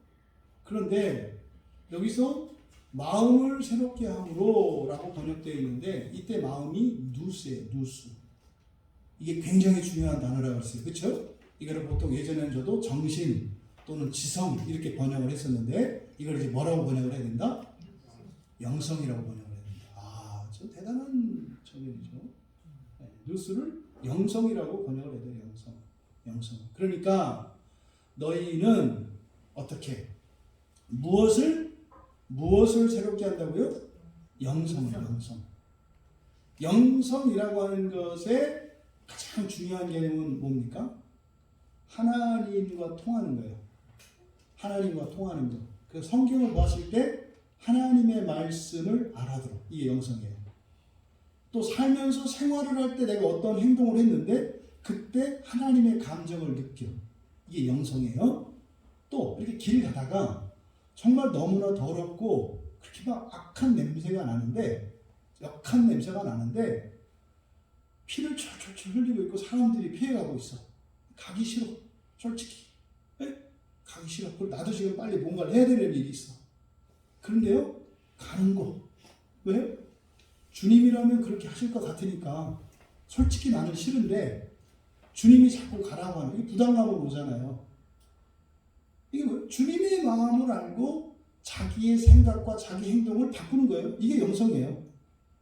그런데 여기서 마음을 새롭게 함으로 라고 번역되어 있는데 이때 마음이 누스예요. 누스. 이게 굉장히 중요한 단어라고 했어요. 그렇죠? 이거를 보통 예전에는 저도 정신, 또는 지성 이렇게 번역을 했었는데 이걸 이제 뭐라고 번역을 해야 된다? 영성이라고 번역을 해야 된다. 아, 저 대단한 청년이죠. 네, 누스를 영성이라고 번역을 해야 돼요. 영성. 그러니까 너희는 어떻게 무엇을 새롭게 한다고요? 영성이라고 하는 것의 가장 중요한 개념은 뭡니까? 하나님과 통하는 거예요. 하나님과 통하는 것. 그래서 성경을 보았을 때 하나님의 말씀을 알아들어. 이게 영성이에요. 또 살면서 생활을 할 때 내가 어떤 행동을 했는데 그때 하나님의 감정을 느껴. 이게 영성이에요. 또 이렇게 길 가다가 정말 너무나 더럽고 그렇게 막 악한 냄새가 나는데 역한 냄새가 나는데 피를 철철철 흘리고 있고 사람들이 피해가고 있어. 가기 싫어. 솔직히. 네? 가기 싫어. 그리고 나도 지금 빨리 뭔가를 해야 되는 일이 있어. 그런데요, 가는 거. 왜? 주님이라면 그렇게 하실 것 같으니까. 솔직히 나는 싫은데 주님이 자꾸 가라고 하는 이게 부담감을 오잖아요. 이게 뭐예요? 주님의 마음을 알고 자기의 생각과 자기 행동을 바꾸는 거예요. 이게 영성이에요.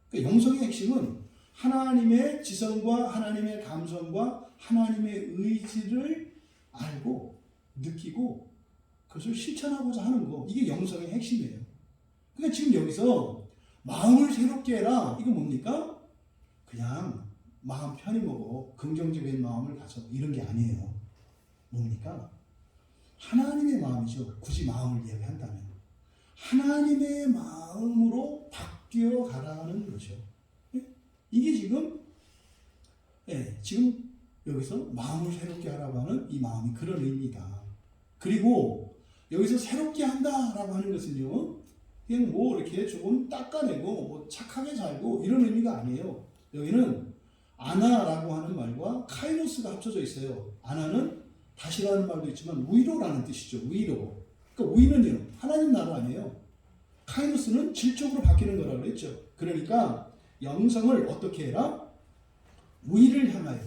그러니까 영성의 핵심은 하나님의 지성과 하나님의 감성과 하나님의 의지를 알고 느끼고 그것을 실천하고자 하는 거. 이게 영성의 핵심이에요. 그러니까 지금 여기서 마음을 새롭게 해라. 이거 뭡니까? 그냥 마음 편히 먹어. 긍정적인 마음을 가져. 이런 게 아니에요. 뭡니까? 하나님의 마음이죠. 굳이 마음을 이야기한다면. 하나님의 마음으로 바뀌어 가라는 거죠. 이게 지금 여기서 마음을 새롭게 하라고 하는 이 마음이 그런 의미다. 그리고 여기서 새롭게 한다라고 하는 것은요, 그냥 뭐 이렇게 조금 닦아내고 뭐 착하게 살고 이런 의미가 아니에요. 여기는 아나라고 하는 말과 카이노스가 합쳐져 있어요. 아나는 다시라는 말도 있지만 위로라는 뜻이죠. 위로. 그러니까 위는요, 하나님 나라 아니에요. 카이노스는 질적으로 바뀌는 거라고 그랬죠. 그러니까 영성을 어떻게 해라? 위를 향하여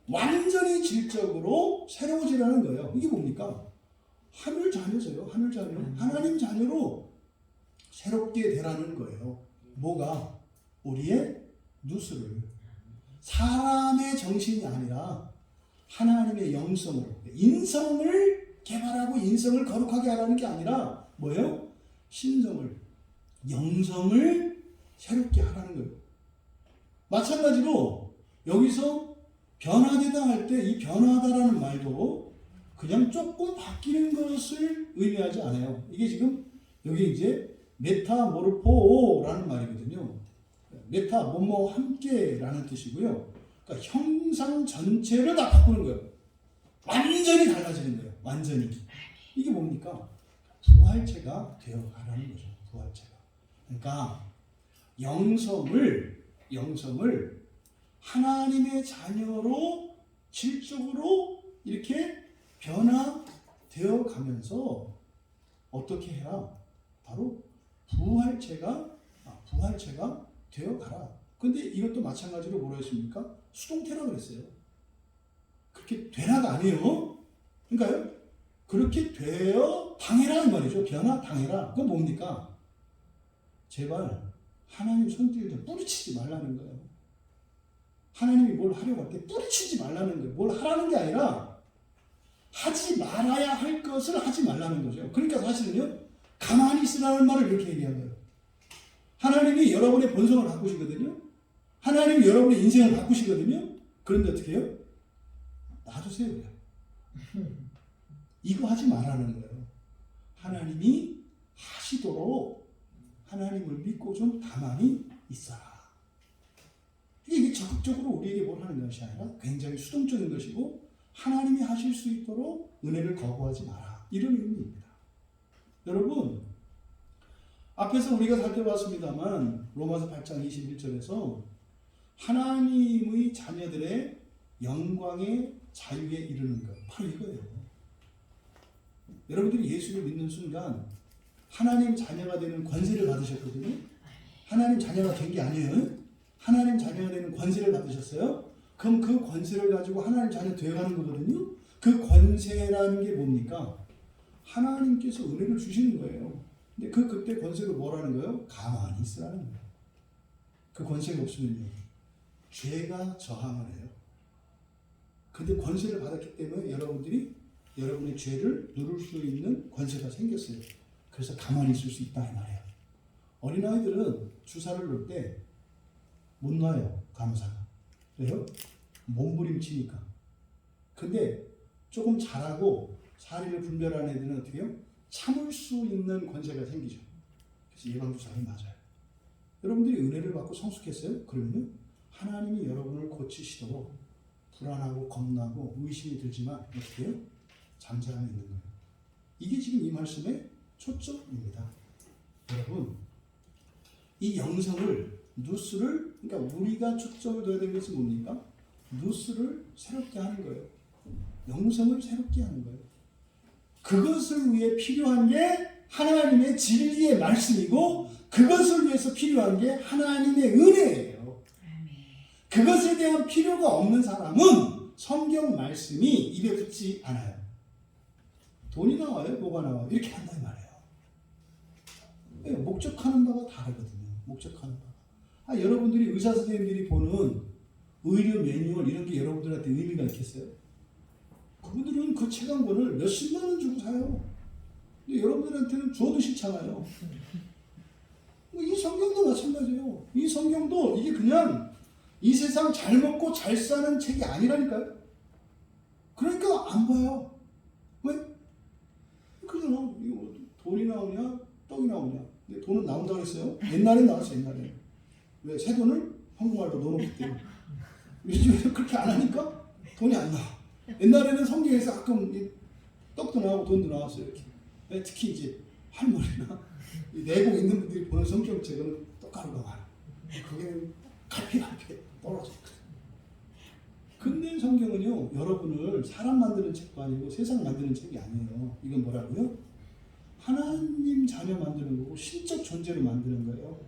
완전히 질적으로 새로워지라는 거예요. 이게 뭡니까? 하늘 자녀세요. 하늘 자녀. 하나님 자녀로 새롭게 되라는 거예요. 뭐가? 우리의 누스를. 사람의 정신이 아니라 하나님의 영성으로. 인성을 개발하고 인성을 거룩하게 하라는 게 아니라 뭐예요? 신성을, 영성을 새롭게 하라는 거예요. 마찬가지로 여기서 변화되다 할 때 이 변화하다라는 말도 그냥 조금 바뀌는 것을 의미하지 않아요. 이게 지금 여기 이제 메타모르포라는 말이거든요. 메타 뭐뭐 함께라는 뜻이고요. 그러니까 형상 전체를 다 바꾸는 거예요. 완전히 달라지는 거예요. 완전히. 이게 뭡니까? 부활체가 되어가라는 거죠. 부활체가. 그러니까 영성을 하나님의 자녀로 질적으로 이렇게 변화되어 가면서 어떻게 해라? 바로 부활체가 되어 가라. 근데 이것도 마찬가지로 뭐라 했습니까? 수동태라고 그랬어요. 그렇게 되라가 아니에요. 그러니까요. 그렇게 되어 당해라 이 말이죠. 변화 당해라. 그건 뭡니까? 제발 하나님 손길에 뿌리치지 말라는 거예요. 하나님이 뭘 하려고 할 때 뿌리치지 말라는 거예요. 뭘 하라는 게 아니라 하지 말아야 할 것을 하지 말라는 거죠. 그러니까 사실은요, 가만히 있으라는 말을 이렇게 얘기한 거예요. 하나님이 여러분의 본성을 바꾸시거든요. 하나님이 여러분의 인생을 바꾸시거든요. 그런데 어떻게 해요? 놔두세요. 이거 하지 말라는 거예요. 하나님이 하시도록 하나님을 믿고 좀 가만히 있어라. 이게 적극적으로 우리에게 뭘 하는 것이 아니라 굉장히 수동적인 것이고 하나님이 하실 수 있도록 은혜를 거부하지 마라. 이런 의미입니다. 여러분, 앞에서 우리가 살펴봤습니다만 로마서 8장 21절에서 하나님의 자녀들의 영광의 자유에 이르는 것, 바로 이거예요. 여러분들이 예수를 믿는 순간 하나님 자녀가 되는 권세를 받으셨거든요. 하나님 자녀가 된 게 아니에요. 하나님 자녀가 되는 권세를 받으셨어요. 그럼 그 권세를 가지고 하나님 자녀 되어가는 거거든요. 그 권세라는 게 뭡니까? 하나님께서 은혜를 주시는 거예요. 근데 그때 권세로 뭐라는 거예요? 가만히 있으라는 거예요. 그 권세가 없으면요, 죄가 저항을 해요. 근데 권세를 받았기 때문에 여러분들이 여러분의 죄를 누를 수 있는 권세가 생겼어요. 그래서 가만히 있을 수 있다 이 말이에요. 어린아이들은 주사를 놓을 때 못 놔요. 간호사가. 왜요? 몸부림치니까. 근데 조금 잘하고 사리를 분별하는 애들은 어떻게 해요? 참을 수 있는 권세가 생기죠. 그래서 예방주사를 맞아요. 여러분들이 은혜를 받고 성숙했어요? 그러면 하나님이 여러분을 고치시도록 불안하고 겁나고 의심이 들지만 어떻게 해요? 잠잠해 있는 거예요. 이게 지금 이 말씀의 초점입니다. 여러분, 이 영성을, 누스를, 그러니까 우리가 초점을 둬야 되는 것은 뭡니까? 누스를 새롭게 하는 거예요. 영성을 새롭게 하는 거예요. 그것을 위해 필요한 게 하나님의 진리의 말씀이고, 그것을 위해서 필요한 게 하나님의 은혜예요. 그것에 대한 필요가 없는 사람은 성경 말씀이 입에 붙지 않아요. 돈이 나와요? 뭐가 나와요? 이렇게 한단 말이에요. 목적하는 바가 다르거든요. 목적하는 바가. 여러분들이 의사 선생님들이 보는 의료 매뉴얼 이런 게 여러분들한테 의미가 있겠어요? 그분들은 그 책 한 권을 몇십만 원 주고 사요. 근데 여러분들한테는 줘도 싫잖아요. 이 성경도 마찬가지예요. 이 성경도 이게 그냥 이 세상 잘 먹고 잘 사는 책이 아니라니까요. 그러니까 안 봐요. 왜? 그잖아. 이거 돈이 나오냐, 떡이 나오냐. 근데 돈은 나온다고 했어요. 옛날엔 나왔어요. 옛날에. 왜? 새 돈을 한국말로 넣어놓기 때문에. 요즘에는 그렇게 안 하니까 돈이 안 나와. 옛날에는 성경에서 가끔 떡도 나오고 돈도 나왔어요. 이렇게. 특히 이제 할머니나 내공 있는 분들이 보는 성경책은 떡가루가 많아. 그게 갈피갈피 떨어져. 근데 성경은요, 여러분을 사람 만드는 책도 아니고 세상 만드는 책이 아니에요. 이건 뭐라고요? 하나님 자녀 만드는 거고 신적 존재로 만드는 거예요.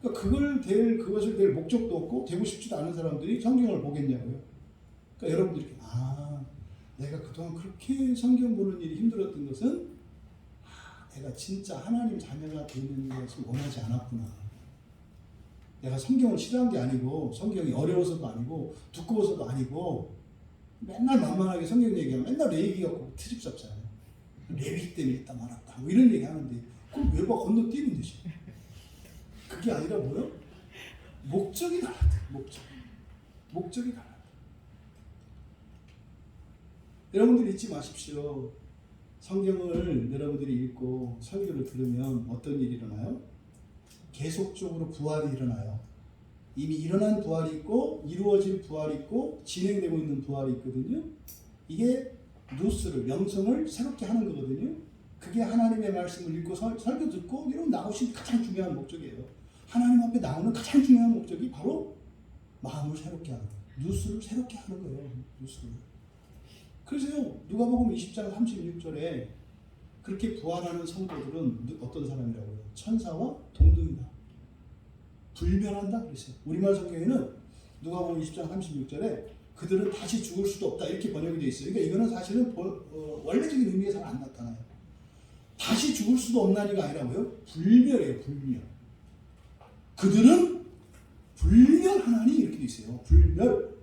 그러니까 그것을 될 목적도 없고 되고 싶지도 않은 사람들이 성경을 보겠냐고요. 그러니까 여러분들이 내가 그동안 그렇게 성경 보는 일이 힘들었던 것은 내가 진짜 하나님 자녀가 되는 것을 원하지 않았구나. 내가 성경을 싫어한 게 아니고 성경이 어려워서도 아니고 두꺼워서도 아니고 맨날 만만하게 성경 얘기하면 맨날 내 얘기 갖고 트집 잡잖아요. 레위 때문에 있다 말았다 뭐 이런 얘기 하는데 그럼 왜 건너뛰는 듯이. 그게 아니라 뭐요? 목적이 달라요. 목적이 달라요. 여러분들 잊지 마십시오. 성경을 여러분들이 읽고 설교를 들으면 어떤 일이 일어나요? 계속적으로 부활이 일어나요. 이미 일어난 부활이 있고 이루어질 부활이 있고 진행되고 있는 부활이 있거든요. 이게 누스를, 영성을 새롭게 하는 거거든요. 그게 하나님의 말씀을 읽고 설교 듣고 이러면 나오신 가장 중요한 목적이에요. 하나님 앞에 나오는 가장 중요한 목적이 바로 마음을 새롭게 하는 거예요. 누스를 새롭게 하는 거예요. 누스를. 그래서요, 누가복음 20장 36절에 그렇게 부활하는 성도들은 어떤 사람이라고요? 천사와 동등이다. 불멸한다 그랬어요. 우리말 성경에는 누가복음 20장 36절에 그들은 다시 죽을 수도 없다 이렇게 번역이 되어 있어요. 그러니까 이거는 사실은 원래적인 의미에서는 안 나타나요. 다시 죽을 수도 없나니가 아니라 뭐요? 불멸이에요. 불멸. 그들은 불멸하나니 이렇게 되어 있어요. 불멸.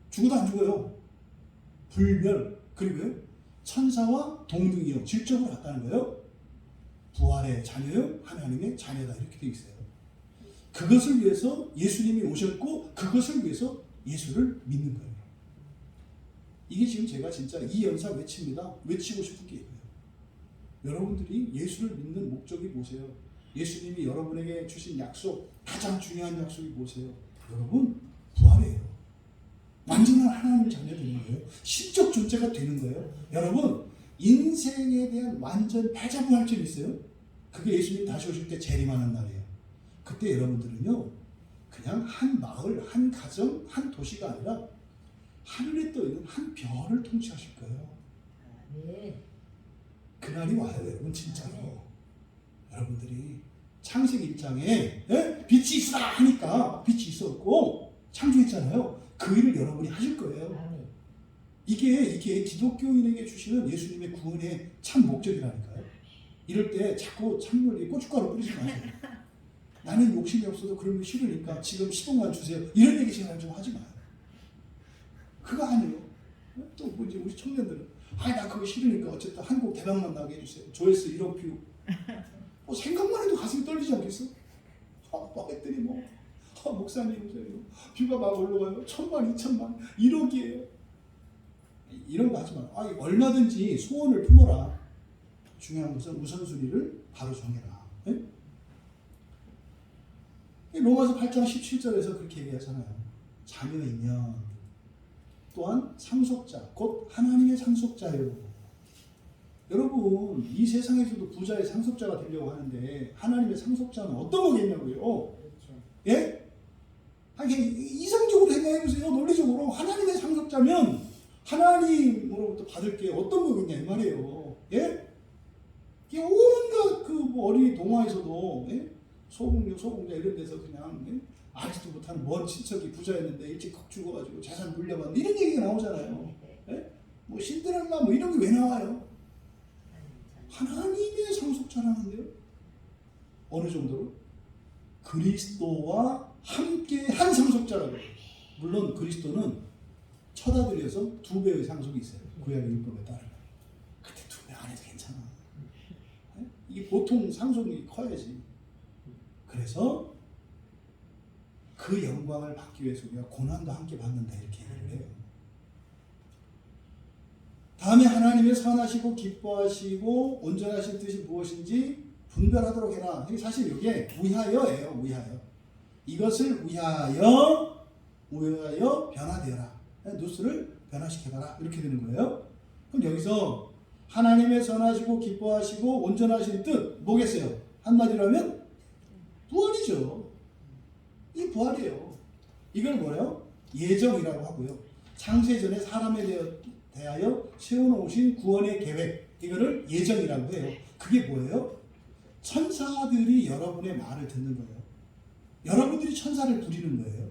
죽어도 안 죽어요. 불멸. 그리고요, 천사와 동등이요. 질적으로 같다는 거예요. 부활의 자녀요, 하나님의 자녀다 이렇게 되어 있어요. 그것을 위해서 예수님이 오셨고 그것을 위해서 예수를 믿는 거예요. 이게 지금 제가 진짜 이 연사 외치고 싶은 게 이거예요. 여러분들이 예수를 믿는 목적이 뭐세요? 예수님이 여러분에게 주신 약속, 가장 중요한 약속이 뭐세요? 여러분, 부활이에요. 완전한 하나님 자녀 되는 거예요. 신적 존재가 되는 거예요. 여러분, 인생에 대한 완전 패자부활전이 있어요. 그게 예수님 다시 오실 때 재림하는 날이에요. 그때 여러분들은요, 그냥 한 마을, 한 가정, 한 도시가 아니라 하늘에 떠있는 한 별을 통치하실 거예요. 네. 그날이 와요, 여러분, 진짜로. 여러분들이 창세기 1장에 빛이 있으라 하니까 빛이 있었고 창조했잖아요. 그 일을 여러분이 하실 거예요. 이게 기독교인에게 주시는 예수님의 구원의 참 목적이라니까요. 이럴 때 자꾸 찬물에 고춧가루 뿌리지 마세요. 나는 욕심이 없어도 그런 거 싫으니까 지금 10억만 주세요. 이런 얘기 제발 좀 하지 마요. 그거 아니에요. 또 뭐지 우리 청년들은 나 그거 싫으니까 어쨌든 한국 대박만 나게 해주세요. 조회수 1억 뷰. 생각만 해도 가슴이 떨리지 않겠어? 했더니 목사님 뷰가 막 올라가요. 1000만, 2000만, 1억이에요. 이런 거 하지 마. 얼마든지 소원을 품어라. 중요한 것은 우선순위를 바로 정해라. 네? 로마서 8장 17절에서 그렇게 얘기하잖아요. 자녀이면 또한 상속자, 곧 하나님의 상속자요. 여러분, 이 세상에서도 부자의 상속자가 되려고 하는데 하나님의 상속자는 어떤 거겠냐고요? 그렇죠. 예? 이성적으로 생각해보세요. 논리적으로 하나님의 상속자면 하나님으로부터 받을 게 어떤 거겠냐 이 말이에요. 예? 이게 온갖 어린이 동화에서도 소공녀, 소공자 이런 데서 그냥 알지도 못하는 먼 친척이 부자였는데 일찍 콕 죽어가지고 재산 물려받는 이런 얘기가 나오잖아요. 예? 신데렐라 이런 게 왜 나와요? 하나님의 상속자라는데요. 어느 정도로? 그리스도와 함께 한 상속자라고. 물론 그리스도는 첫 아들이어서 2배의 상속이 있어요. 구약의 율법에 따르면. 그때 2배 안 해도 괜찮아. 이게 보통 상속이 커야지. 그래서 그 영광을 받기 위해서 우리가 고난도 함께 받는다 이렇게 얘기를 해요. 다음에 하나님의 선하시고 기뻐하시고 온전하신 뜻이 무엇인지 분별하도록 해라. 사실 이게 위하여예요. 위하여. 이것을 위하여 변화되어라. 누스를 변화시켜봐라. 이렇게 되는 거예요. 그럼 여기서 하나님의 선하시고 기뻐하시고 온전하신 뜻 뭐겠어요? 한마디로 하면 부활이죠. 이 부활이에요. 이걸 뭐예요? 예정이라고 하고요. 창세전에 사람에 대하여 세워놓으신 구원의 계획, 이거를 예정이라고 해요. 그게 뭐예요? 천사들이 여러분의 말을 듣는 거예요. 여러분들이 천사를 부리는 거예요.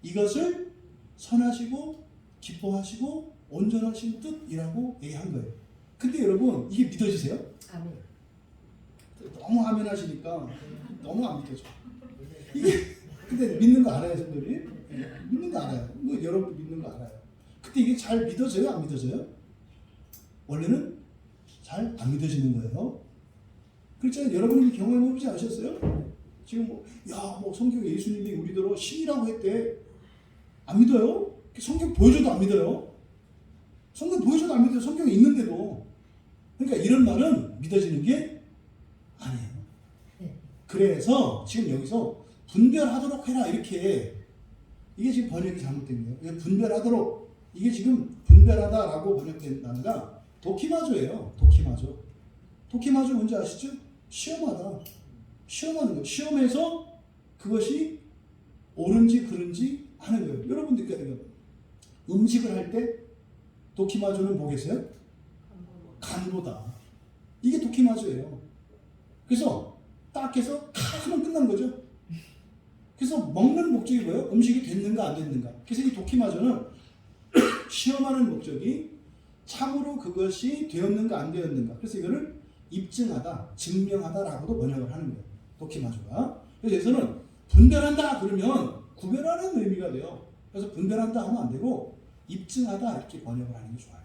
이것을 선하시고 기뻐하시고 온전하신 뜻이라고 얘기한 거예요. 근데 여러분 이게 믿어지세요? 아멘. 너무 아멘 하시니까 너무 안 믿어져. 이게 근데 믿는 거 알아요, 선생님이? 믿는 거 알아요. 여러분 믿는 거 알아요. 근데 이게 잘 믿어져요, 안 믿어져요? 원래는 잘 안 믿어지는 거예요. 그렇잖아요. 여러분이 경험해보지 않으셨어요? 지금 성경에 예수님이 우리더러 신이라고 했대. 안 믿어요? 성경 보여줘도 안 믿어요. 성경 보여줘도 안 믿어요. 성경에 있는데도. 그러니까 이런 말은 믿어지는 게 아니에요. 그래서 지금 여기서 분별하도록 해라 이렇게 이게 지금 번역이 잘못된 거예요. 분별하도록 이게 지금 분별하다라고 번역된 단어가 도키마조예요. 도키마조 뭔지 아시죠? 시험하다. 시험하는 거예요. 시험해서 그것이 옳은지 그른지 하는 거예요. 여러분들 음식을 할 때 도키마조는 뭐겠어요? 간보다. 이게 도키마조예요. 그래서 딱 해서 하면 끝난 거죠. 그래서 먹는 목적이 뭐예요? 음식이 됐는가 안 됐는가. 그래서 이 도키마조는 시험하는 목적이 참으로 그것이 되었는가 안 되었는가. 그래서 이거를 입증하다, 증명하다라고도 번역을 하는 거예요. 도키마조가. 그래서 여기서는 분별한다 그러면 구별하는 의미가 돼요. 그래서 분별한다 하면 안 되고 입증하다 이렇게 번역을 하는 게 좋아요.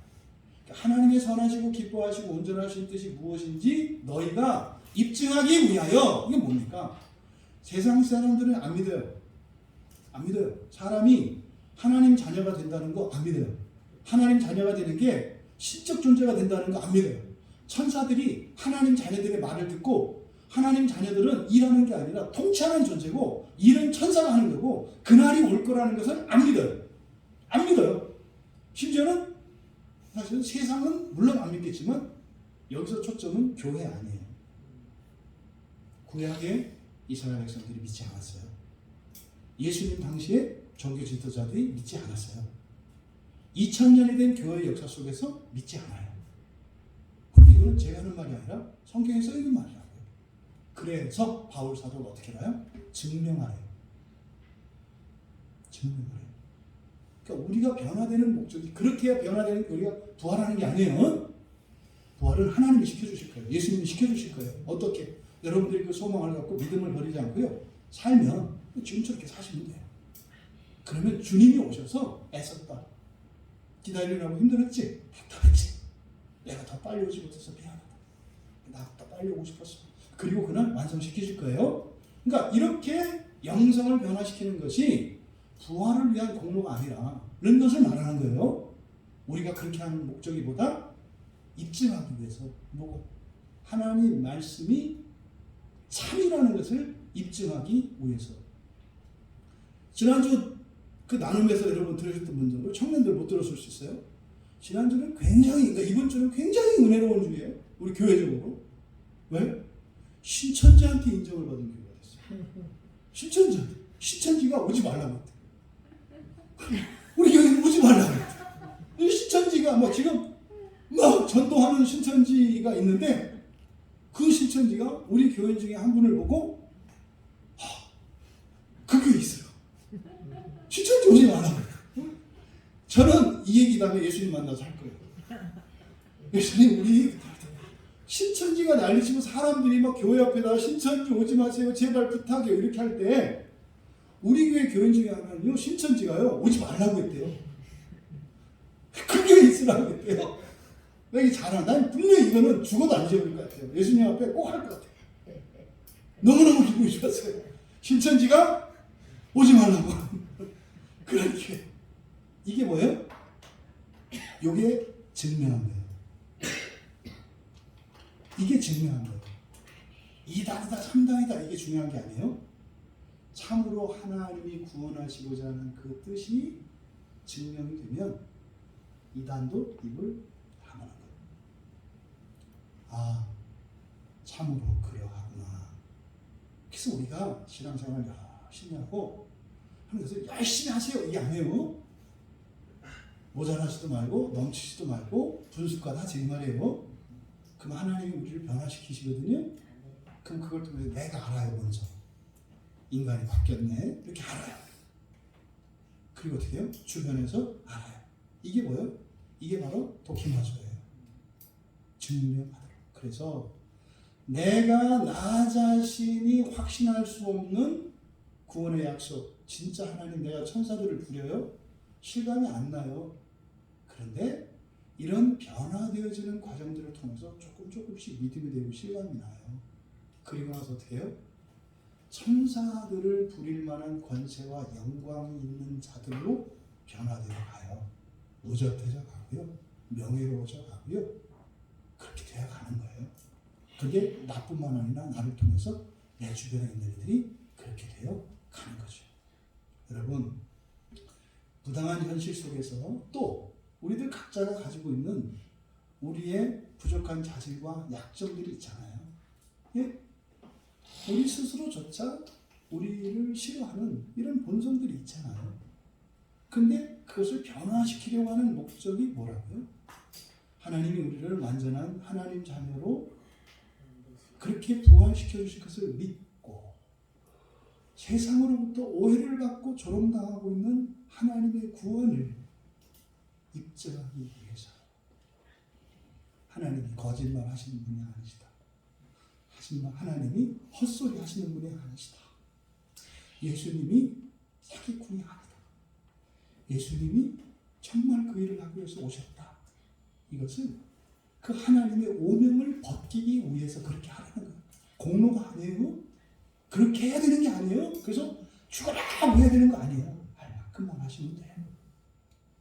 그러니까 하나님의 선하시고 기뻐하시고 온전하신 뜻이 무엇인지 너희가 입증하기 위하여. 이게 뭡니까? 세상 사람들은 안 믿어요. 안 믿어요. 사람이 하나님 자녀가 된다는 거 안 믿어요. 하나님 자녀가 되는 게 신적 존재가 된다는 거 안 믿어요. 천사들이 하나님 자녀들의 말을 듣고 하나님 자녀들은 일하는 게 아니라 통치하는 존재고 일은 천사가 하는 거고 그날이 올 거라는 것을 안 믿어요. 안 믿어요. 심지어는 사실은 세상은 물론 안 믿겠지만 여기서 초점은 교회 아니에요. 구약의 이스라엘 백성들이 믿지 않았어요. 예수님 당시에 종교 지도자들이 믿지 않았어요. 2000년이 된 교회의 역사 속에서 믿지 않아요. 근데 이거는 제가 하는 말이 아니라 성경에 써 있는 말이라고요. 그래서 바울 사도가 어떻게 해요? 증명하래요. 증명하래요. 그러니까 우리가 변화되는 목적이 그렇게 해야 변화되는 우리가 부활하는 게 아니에요. 부활은 하나님이 시켜주실 거예요. 예수님이 시켜주실 거예요. 어떻게? 여러분들이 그 소망을 갖고 믿음을 버리지 않고요. 살면 지금처럼 이렇게 사시면 돼요. 그러면 주님이 오셔서 애썼다. 기다리느라고 힘들었지? 답답했지? 내가 더 빨리 오지 못해서 미안하다. 나 더 빨리 오고 싶었어. 그리고 그날 완성시키실 거예요. 그러니까 이렇게 영성을 변화시키는 것이 부활을 위한 공로가 아니라는 것을 말하는 거예요. 우리가 그렇게 하는 목적이보다 입증하기 위해서 뭐고 하나님 말씀이 참이라는 것을 입증하기 위해서. 지난주 그 나눔에서 여러분 들으셨던 분들, 청년들 못 들었을 수 있어요. 지난주는 굉장히, 그러니까 이번 주는 굉장히 은혜로운 주예요. 우리 교회적으로. 왜? 신천지한테 인정을 받은 교회가 됐어요. 신천지가 오지 말라고 했대. 우리 교회는 오지 말라고 했대. 이 신천지가 뭐 지금 막 전도하는 신천지가 있는데 그 신천지가 우리 교인 중에 한 분을 보고 그 교회 있어요. 신천지 오지 말라고 해요. 저는 이 얘기 다음에 예수님 만나서 할 거예요. 예수님 우리 신천지가 난리치고 사람들이 막 교회 앞에다 신천지 오지 마세요 제발 부탁해요 이렇게 할 때 우리 교회 교인 중에 하나는요 신천지가요 오지 말라고 했대요. 그 교회 있으라고 했대요. 이게 잘한다. 난 분명히 이거는 죽어도 안 지어볼 것 같아요. 예수님 앞에 꼭 할 것 같아요. 너무너무 기분이 좋았어요. 신천지가 오지 말라고. 그런 교회. 이게 뭐예요? 이게 증명한 거예요. 이게 증명한 거예요. 이단이다 참단이다 이게 중요한 게 아니에요. 참으로 하나님이 구원하시고자 하는 그 뜻이 증명이 되면 이단도 입을 다물는 거예요. 아 참으로 그러하구나. 그래서 우리가 신앙생활 열심히 하고 하는 것을 열심히 하세요 이게 아니에요. 모자라지도 말고 넘치지도 말고 분수가 다제 말이에요. 그럼 하나님이 우리를 변화시키시거든요. 그럼 그걸 통해서 내가 알아요. 먼저 인간이 바뀌었네 이렇게 알아요. 그리고 어떻게 해요? 주변에서 알아요. 이게 뭐예요? 이게 바로 도키마조예요. 증명하도록. 그래서 내가 나 자신이 확신할 수 없는 구원의 약속. 진짜 하나님 내가 천사들을 부려요? 실감이 안 나요. 그런데 이런 변화되어지는 과정들을 통해서 조금씩 믿음이 되고 실감이 나요. 그리고 나서 어떻게 해요? 천사들을 부릴 만한 권세와 영광이 있는 자들로 변화되어 가요. 의젓해져 가고요. 명예로워져 가고요. 그렇게 되어 가는 거예요. 그게 나뿐만 아니라 나를 통해서 내 주변에 있는 이들이 그렇게 되어 가는 거죠. 여러분, 부당한 현실 속에서 또 우리들 각자가 가지고 있는 우리의 부족한 자질과 약점들이 있잖아요. 예? 우리 스스로조차 우리를 싫어하는 이런 본성들이 있잖아요. 근데 그것을 변화시키려고 하는 목적이 뭐라고요? 하나님이 우리를 완전한 하나님 자녀로 그렇게 부활시켜 주실 것을 믿고 세상으로부터 오해를 받고 조롱당하고 있는 하나님의 구원을 입증하기 위해서. 하나님이 거짓말 하시는 분이 아니시다. 하지만 하나님이 헛소리 하시는 분이 아니시다. 예수님이 사기꾼이 아니다. 예수님이 정말 그 일을 하기 위해서 오셨다. 이것은 그 하나님의 오명을 벗기기 위해서 그렇게 하라는 거예요. 공로가 아니에요. 그렇게 해야 되는 게 아니에요. 그래서 죽어라 해야 되는 거 아니에요. 할 만큼만 하시면 돼요.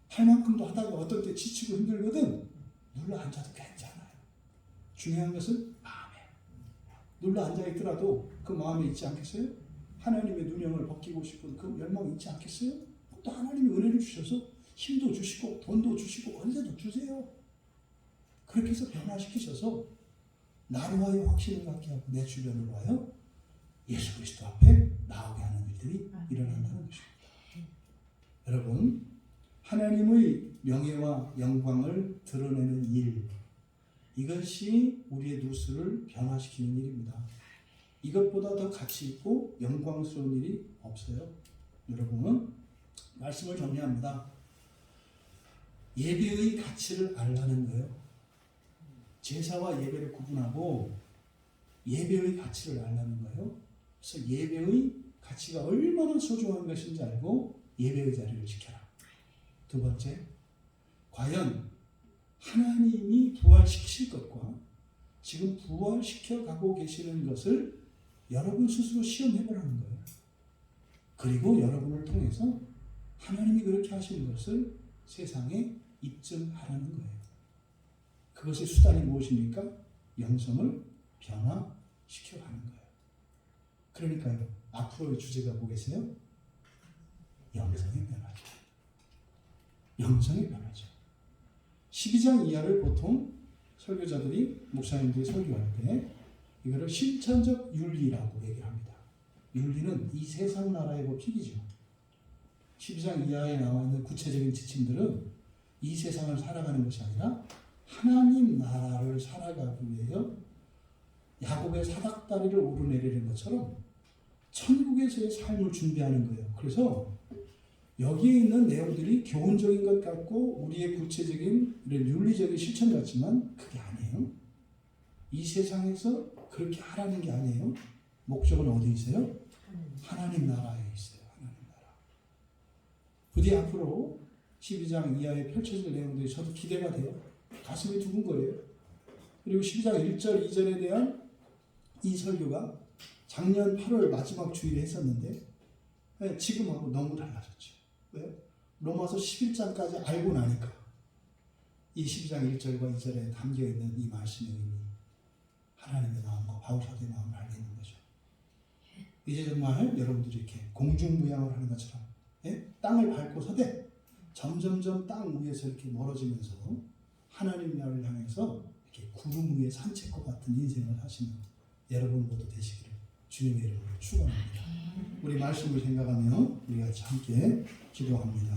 할 만큼도 하다가 어떤 때 지치고 힘들거든. 눌러 앉아도 괜찮아요. 중요한 것은 마음에. 눌러 앉아 있더라도 그 마음에 있지 않겠어요? 하나님의 누명을 벗기고 싶은 그 열망이 있지 않겠어요? 또 하나님이 은혜를 주셔서 힘도 주시고 돈도 주시고 언제도 주세요. 그렇게 해서 변화시키셔서 나로 하여 확신을 갖게 하고 내 주변으로 하여 예수 그리스도 앞에 나오게 하는 일들이 일어난다는 것입니다. 여러분, 하나님의 명예와 영광을 드러내는 일, 이것이 우리의 누수를 변화시키는 일입니다. 이것보다 더 가치 있고 영광스러운 일이 없어요. 여러분은 말씀을 정리합니다. 예배의 가치를 알라는 거예요. 제사와 예배를 구분하고 예배의 가치를 알라는 거예요. 그래서 예배의 가치가 얼마나 소중한 것인지 알고 예배의 자리를 지켜라. 두 번째, 과연 하나님이 부활시키실 것과 지금 부활시켜 가고 계시는 것을 여러분 스스로 시험해보라는 거예요. 그리고 여러분을 통해서 하나님이 그렇게 하시는 것을 세상에 입증하라는 거예요. 그것의 수단이 무엇입니까? 영성을 변화시켜가는 거예요. 그러니까요, 앞으로의 주제가 뭐겠어요? 영성의 변화죠. 영성의 변화죠. 12장 이하를 보통 설교자들이, 목사님들이 설교할 때 이거를 실천적 윤리라고 얘기를 합니다. 윤리는 이 세상 나라의 법칙이죠. 12장 이하에 나와 있는 구체적인 지침들은 이 세상을 살아가는 것이 아니라 하나님 나라를 살아가기 위해서 야곱의 사닥다리를 오르내리는 것처럼 천국에서의 삶을 준비하는 거예요. 그래서 여기에 있는 내용들이 교훈적인 것 같고 우리의 구체적인 이런 윤리적인 실천 같지만 그게 아니에요. 이 세상에서 그렇게 하라는 게 아니에요. 목적은 어디 있어요? 하나님 나라에 있어요. 하나님 나라. 부디 앞으로 12장 이하에 펼쳐질 내용들이 저도 기대가 돼요. 가슴이 두근거려요. 그리고 12장 1절 2절에 대한 이 설교가 작년 8월 마지막 주일에 했었는데 지금하고 너무 달라졌죠. 왜요? 로마서 11장까지 알고 나니까 이 12장 1절과 2절에 담겨있는 이 말씀의 의미, 하나님의 마음과 바울사도의 마음을 알게 있는 거죠. 이제 정말 여러분들이 이렇게 공중부양을 하는 것처럼 땅을 밟고 서되 점점점 땅 위에서 이렇게 멀어지면서 하나님 나라를 향해서 이렇게 구름 위에 산책과 같은 인생을 사시는 여러분 모두 되시기를 주님의 이름으로 축원합니다. 우리 말씀을 생각하며 우리 같이 함께 기도합니다.